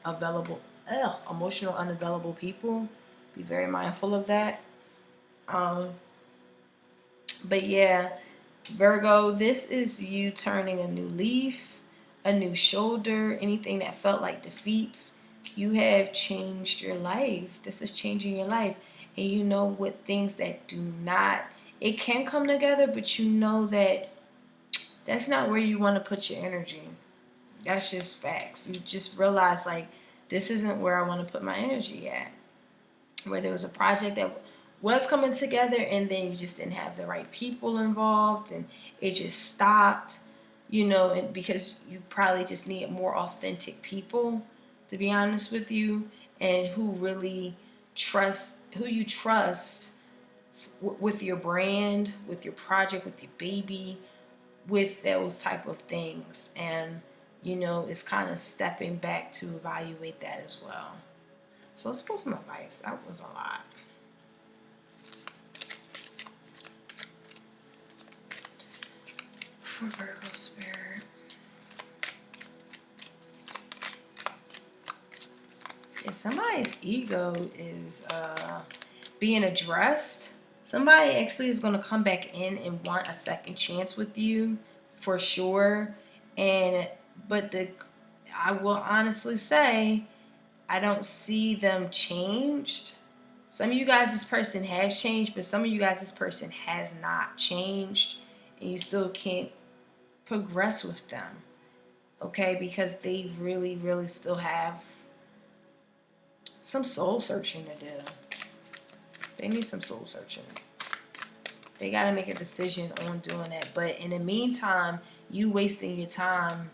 unavailable people. Be very mindful of that. Um, but yeah, Virgo, this is you turning a new leaf, a new shoulder, anything that felt like defeats. You have changed your life. This is changing your life. And you know what things that do not, it can come together, but you know that that's not where you want to put your energy. That's just facts. You just realize, like, this isn't where I want to put my energy at. Where there was a project that was coming together and then you just didn't have the right people involved and it just stopped, and because you probably just need more authentic people, to be honest with you, and who you trust with your brand, with your project, with your baby, with those type of things. And it's kind of stepping back to evaluate that as well. So let's pull some advice. That was a lot. For Virgo spirit. If somebody's ego is being addressed, somebody actually is going to come back in and want a second chance with you for sure. But I will honestly say, I don't see them changed. Some of you guys, this person has changed, but some of you guys, this person has not changed, and you still can't progress with them, okay? Because they really, really still have some soul searching to do. They need some soul searching. They got to make a decision on doing that. But in the meantime, you wasting your time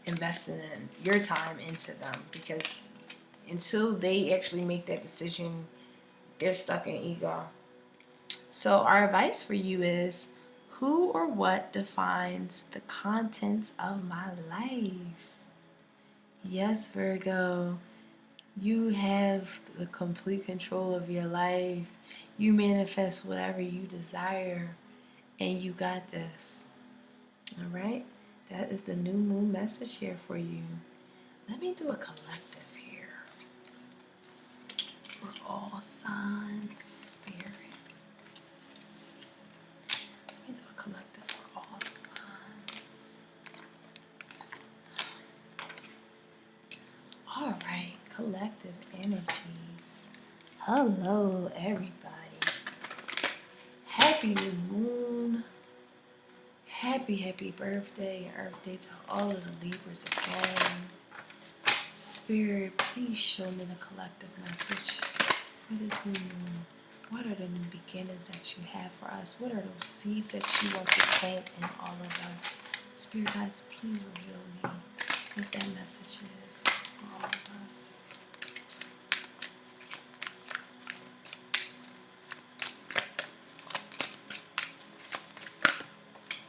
investing in your time into them, because until they actually make that decision, they're stuck in ego. So our advice for you is, who or what defines the contents of my life? Yes, Virgo, you have the complete control of your life. You manifest whatever you desire, and you got this. All right? That is the new moon message here for you. Let me do a collective here for all signs, spirit. Let me do a collective for all signs. All right, collective energies. Hello, everybody. Happy new moon. Happy birthday and Earth Day to all of the Libras again. Spirit, please show me the collective message for this new moon. What are the new beginnings that you have for us? What are those seeds that you want to plant in all of us? Spirit guides, please reveal me what that message is for all of us.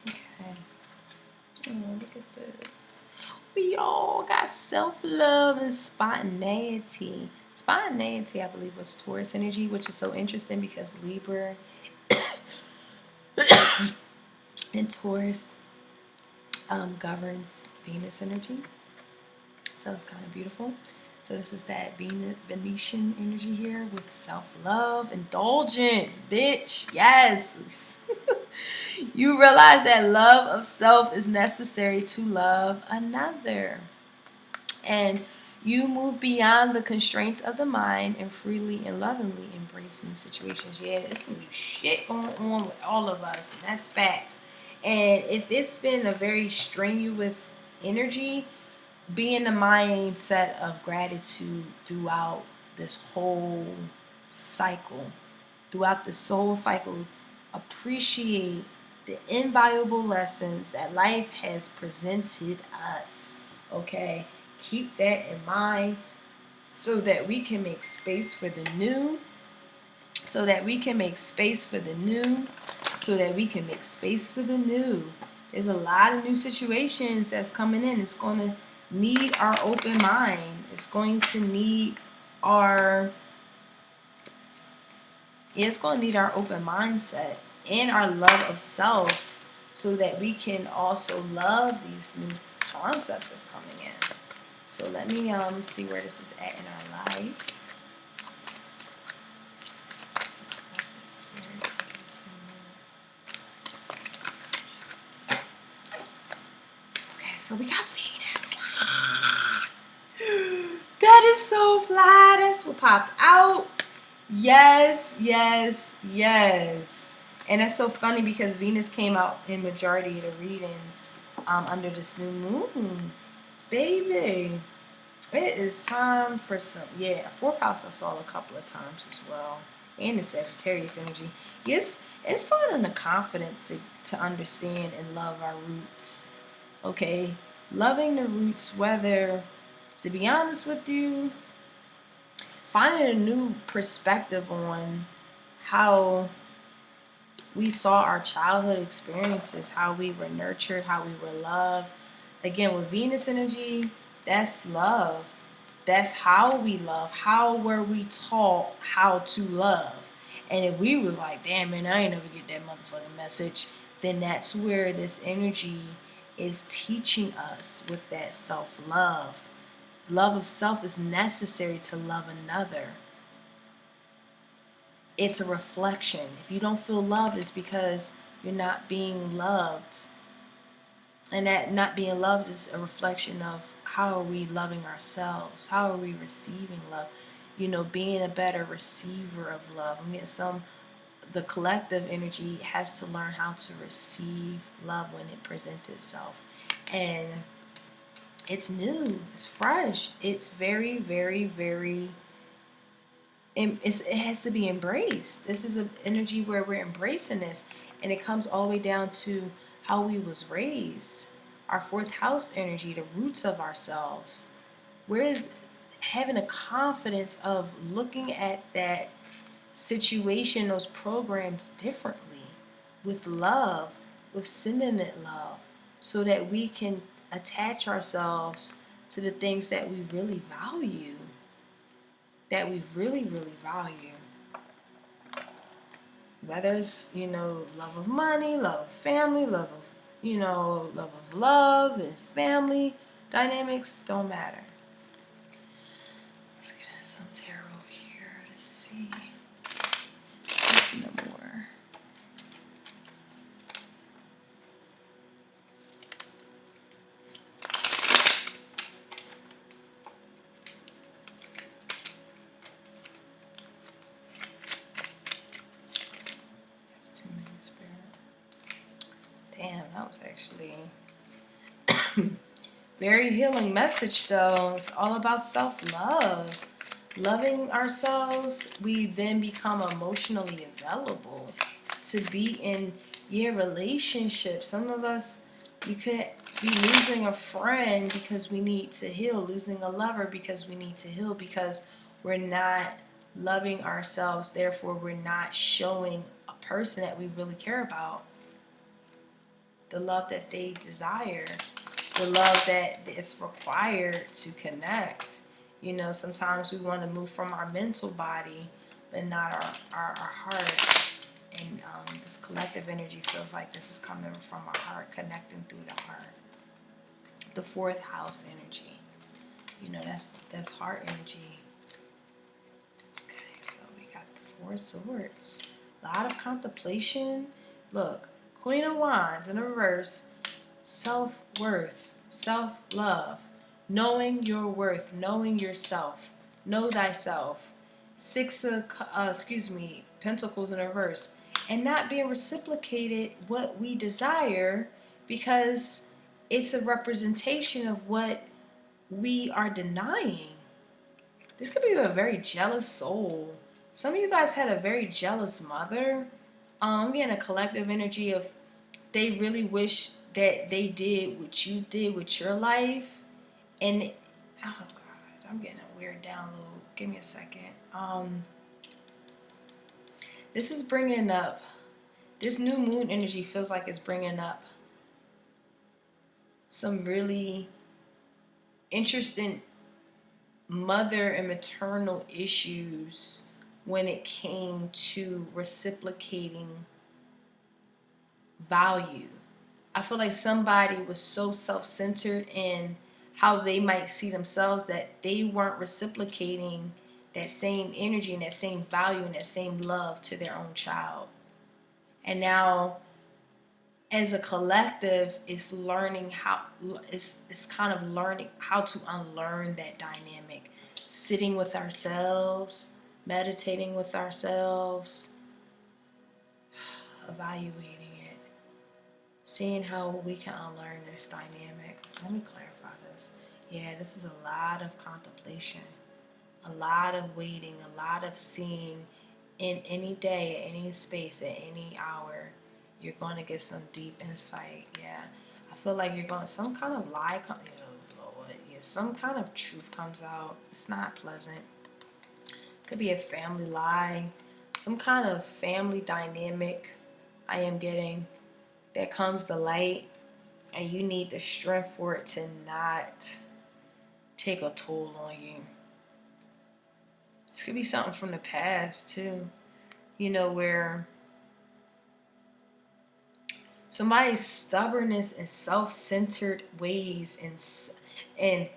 Okay. Oh, look at this. We all got self-love and spontaneity. Spontaneity, I believe, was Taurus energy, which is so interesting because Libra and Taurus governs Venus energy. So it's kind of beautiful. So this is that Venetian energy here with self-love, indulgence, bitch. Yes. You realize that love of self is necessary to love another. And you move beyond the constraints of the mind and freely and lovingly embrace new situations. Yeah, there's some new shit going on with all of us, and that's facts. And if it's been a very strenuous energy, be in the mindset of gratitude throughout this whole cycle. Throughout the soul cycle, appreciate the invaluable lessons that life has presented us. Okay, keep that in mind so that we can make space for the new, so that we can make space for the new, so that we can make space for the new. There's a lot of new situations that's coming in. It's going to need our open mind. It's going to need our, it's going to need our open mindset and our love of self so that we can also love these new concepts that's coming in. So let me see where this is at in our life. Okay, so we got Venus. That is so fly. That's what popped out. Yes, yes, yes. And that's so funny because Venus came out in majority of the readings under this new moon. Baby, it is time for some, yeah, fourth house I saw a couple of times as well. And the Sagittarius energy. Yes, it's finding the confidence to understand and love our roots. Okay? Loving the roots, whether, to be honest with you, finding a new perspective on how we saw our childhood experiences, how we were nurtured, how we were loved. Again, with Venus energy, that's love. That's how we love. How were we taught how to love? And if we was like, damn man, I ain't never get that motherfucking message, then that's where this energy is teaching us with that self-love. Love of self is necessary to love another. It's a reflection. If you don't feel love, it's because you're not being loved. And that not being loved is a reflection of how are we loving ourselves? How are we receiving love? You know, being a better receiver of love. I mean, the collective energy has to learn how to receive love when it presents itself. And it's new, it's fresh, it's very, very, very, it has to be embraced. This is an energy where we're embracing this, and it comes all the way down to how we was raised, our fourth house energy, the roots of ourselves. Whereas having a confidence of looking at that situation, those programs differently, with love, with sending it love, so that we can attach ourselves to the things that we really value, that we really, really value. Whether it's, you know, love of money, love of family, love of, you know, love and family dynamics, don't matter. Let's get into some tarot here to see. Let's see no more. Damn, that was actually very healing message though. It's all about self-love. Loving ourselves, we then become emotionally available to be in relationships. Some of us, we could be losing a friend because we need to heal, losing a lover because we need to heal, because we're not loving ourselves, therefore we're not showing a person that we really care about the love that they desire, the love that is required to connect. You know, sometimes we want to move from our mental body, but not our heart. And this collective energy feels like this is coming from our heart, connecting through the heart. The fourth house energy. You know, that's heart energy. Okay, so we got the Four of Swords. A lot of contemplation. Look, Queen of Wands in the reverse. Self-worth, self-love, knowing your worth, knowing yourself, know thyself. Pentacles in the reverse, and not being reciprocated what we desire because it's a representation of what we are denying. This could be a very jealous soul. Some of you guys had a very jealous mother. I'm getting a collective energy of they really wish that they did what you did with your life, And, oh God, I'm getting a weird download. Give me a second. This is bringing up, this new moon energy feels like it's bringing up some really interesting mother and maternal issues when it came to reciprocating value. I feel like somebody was so self-centered in how they might see themselves that they weren't reciprocating that same energy and that same value and that same love to their own child. And now, as a collective, it's learning how, it's kind of learning how to unlearn that dynamic, sitting with ourselves, meditating with ourselves, evaluating it, seeing how we can unlearn this dynamic. Let me clarify this. Yeah, this is a lot of contemplation, a lot of waiting, a lot of seeing. In any day, at any space, at any hour, you're going to get some deep insight. Yeah, I feel like you're going, some kind of lie, Lord, yeah, some kind of truth comes out. It's not pleasant. Could be a family lie, some kind of family dynamic I am getting that comes to light, and you need the strength for it to not take a toll on you. This could be something from the past too, where somebody's stubbornness and self-centered ways and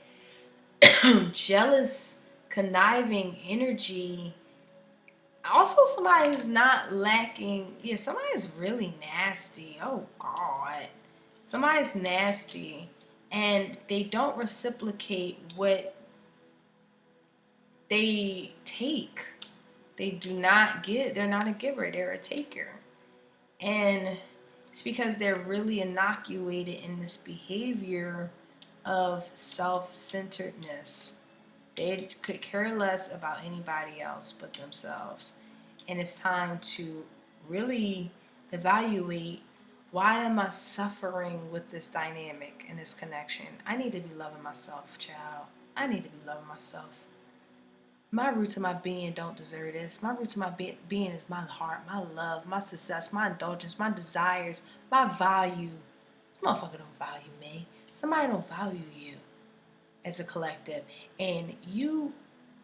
jealous, conniving energy. Also, somebody's not lacking. Yeah, somebody's really nasty. Oh God, somebody's nasty, and they don't reciprocate what they take. They do not give. They're not a giver. They're a taker, and it's because they're really inoculated in this behavior of self-centeredness. They could care less about anybody else but themselves. And it's time to really evaluate, why am I suffering with this dynamic and this connection? I need to be loving myself, child. I need to be loving myself. My roots of my being don't deserve this. My roots of my being is my heart, my love, my success, my indulgence, my desires, my value. This motherfucker don't value me. Somebody don't value you as a collective. And you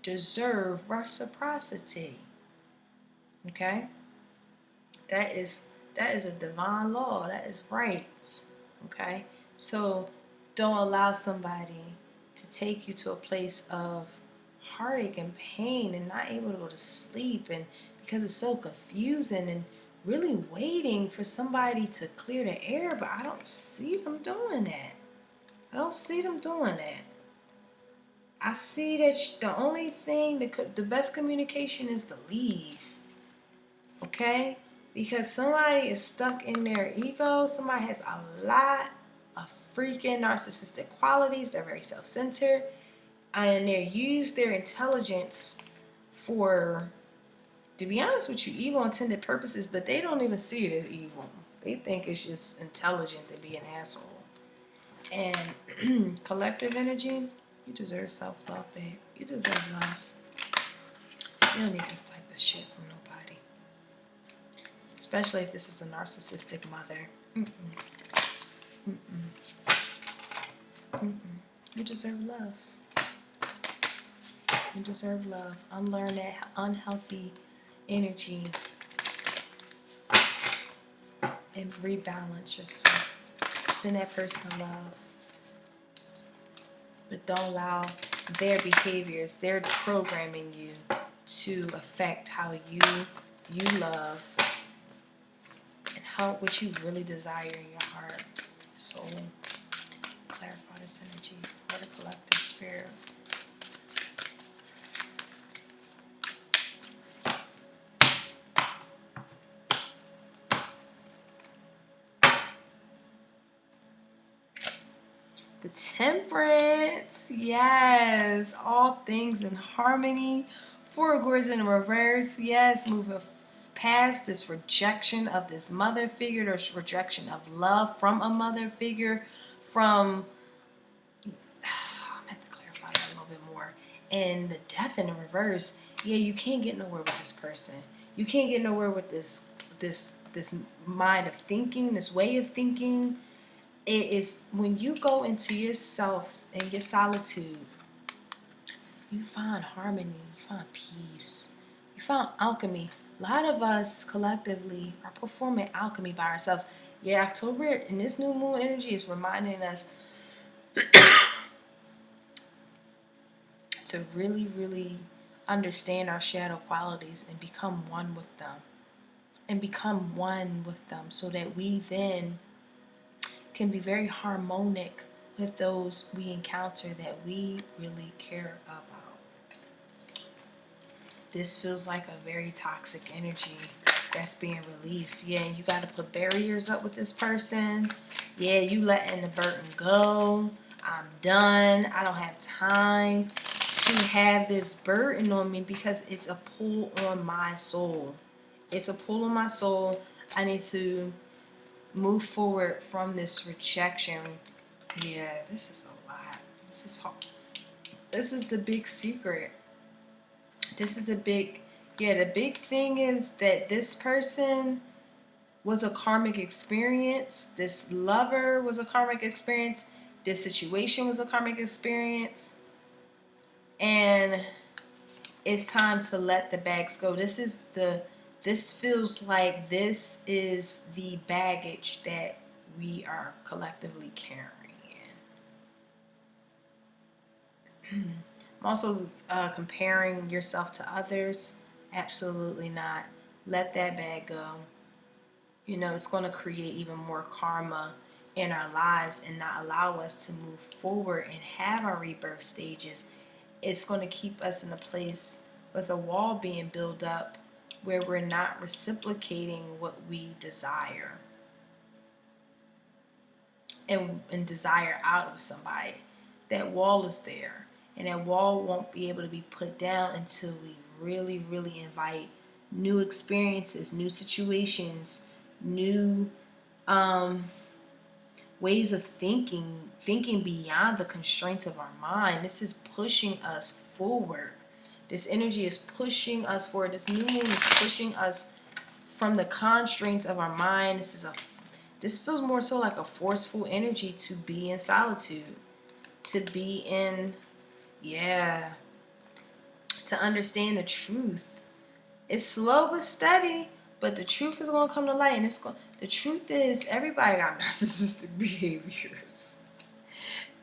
deserve reciprocity. Okay? That is a divine law. That is rights. Okay? So don't allow somebody to take you to a place of heartache and pain and not able to go to sleep, and because it's so confusing, and really waiting for somebody to clear the air, but I don't see them doing that. I don't see them doing that. I see that the only thing, the best communication is to leave. Okay? Because somebody is stuck in their ego. Somebody has a lot of freaking narcissistic qualities. They're very self-centered. And they use their intelligence for, to be honest with you, evil intended purposes, but they don't even see it as evil. They think it's just intelligent to be an asshole. And collective energy, you deserve self-love, babe. You deserve love. You don't need this type of shit from nobody. Especially if this is a narcissistic mother. You deserve love. You deserve love. Unlearn that unhealthy energy and rebalance yourself. Send that person love. But don't allow their behaviors, their programming you, to affect how you love and how what you really desire in your heart, soul. Clarify this energy for the collective spirit. The Temperance, yes, all things in harmony. Four of Swords in reverse, yes, moving past this rejection of this mother figure, this rejection of love from a mother figure, from And the death in the reverse, yeah, you can't get nowhere with this person. You can't get nowhere with this mind of thinking, this way of thinking. It is when you go into yourself and your solitude, you find harmony, you find peace, you find alchemy. A lot of us collectively are performing alchemy by ourselves. Yeah, October and this new moon energy is reminding us to really, really understand our shadow qualities and become one with them. And become one with them so that we then can be very harmonic with those we encounter that we really care about. This feels like a very toxic energy that's being released. Yeah, you got to put barriers up with this person. Yeah, you letting the burden go. I'm done. I don't have time to have this burden on me because it's a pull on my soul. It's a pull on my soul. I need to move forward from this rejection. Yeah, this is a lot. This is hard. This is the big secret. This is the big, the big thing is that this person was a karmic experience. This lover was a karmic experience. This situation was a karmic experience. And it's time to let the bags go. This feels like this is the baggage that we are collectively carrying. I'm also comparing yourself to others. Absolutely not. Let that bag go. You know, it's going to create even more karma in our lives and not allow us to move forward and have our rebirth stages. It's going to keep us in a place with a wall being built up where we're not reciprocating what we desire and desire out of somebody. That wall is there, and that wall won't be able to be put down until we really, really invite new experiences, new situations, new ways of thinking beyond the constraints of our mind. This is pushing us forward. This energy is pushing us forward. This new moon is pushing us from the constraints of our mind. This feels more so like a forceful energy to be in solitude, to be in, to understand the truth. It's slow but steady, but the truth is going to come to light. And the truth is, everybody got narcissistic behaviors.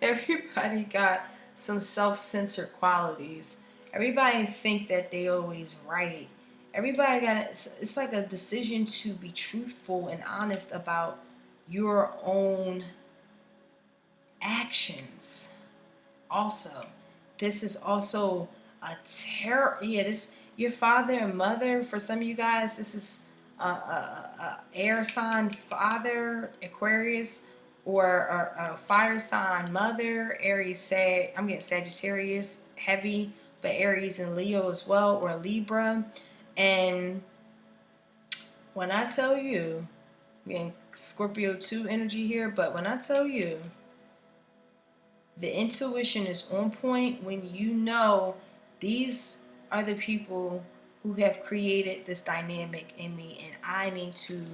Everybody got some self-centered qualities. Everybody think that they always right. Everybody it's like a decision to be truthful and honest about your own actions. Also, this is also a terror. Yeah, this your father and mother. For some of you guys, this is a air sign father, Aquarius, or a fire sign mother, Aries. I'm getting Sagittarius heavy, but Aries and Leo as well, or Libra. And when I tell you, again, Scorpio 2 energy here, but when I tell you, the intuition is on point when you know these are the people who have created this dynamic in me, and I need to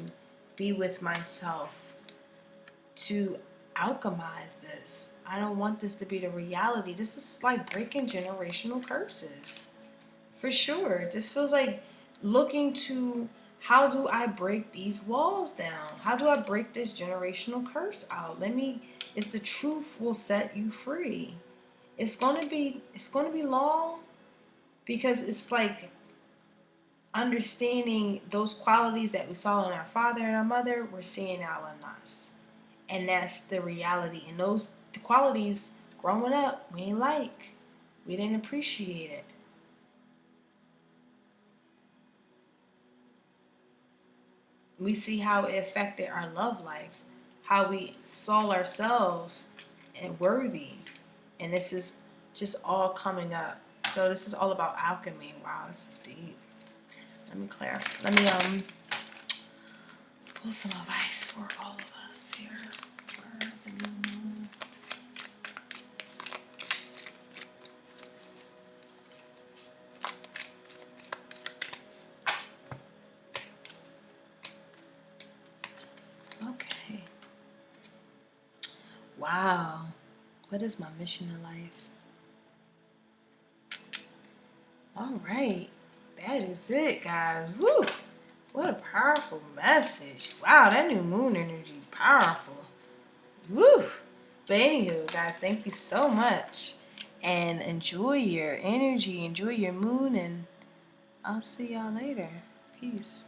be with myself to alchemize this. I don't want this to be the reality. This is like breaking generational curses. For sure. This feels like looking to how do I break these walls down? How do I break this generational curse out? It's the truth will set you free. It's gonna be long because it's like understanding those qualities that we saw in our father and our mother, we're seeing now in us. And that's the reality. And the qualities growing up, we ain't like. We didn't appreciate it. We see how it affected our love life, how we saw ourselves and worthy. And this is just all coming up. So this is all about alchemy. Wow, this is deep. Let me clarify. Let me pull some advice for all of us here. For the new moon. Wow. What is my mission in life? All right. That is it, guys. Woo! What a powerful message. Wow, that new moon energy, powerful. Woo! But anywho, guys, thank you so much. And enjoy your energy, enjoy your moon, and I'll see y'all later. Peace.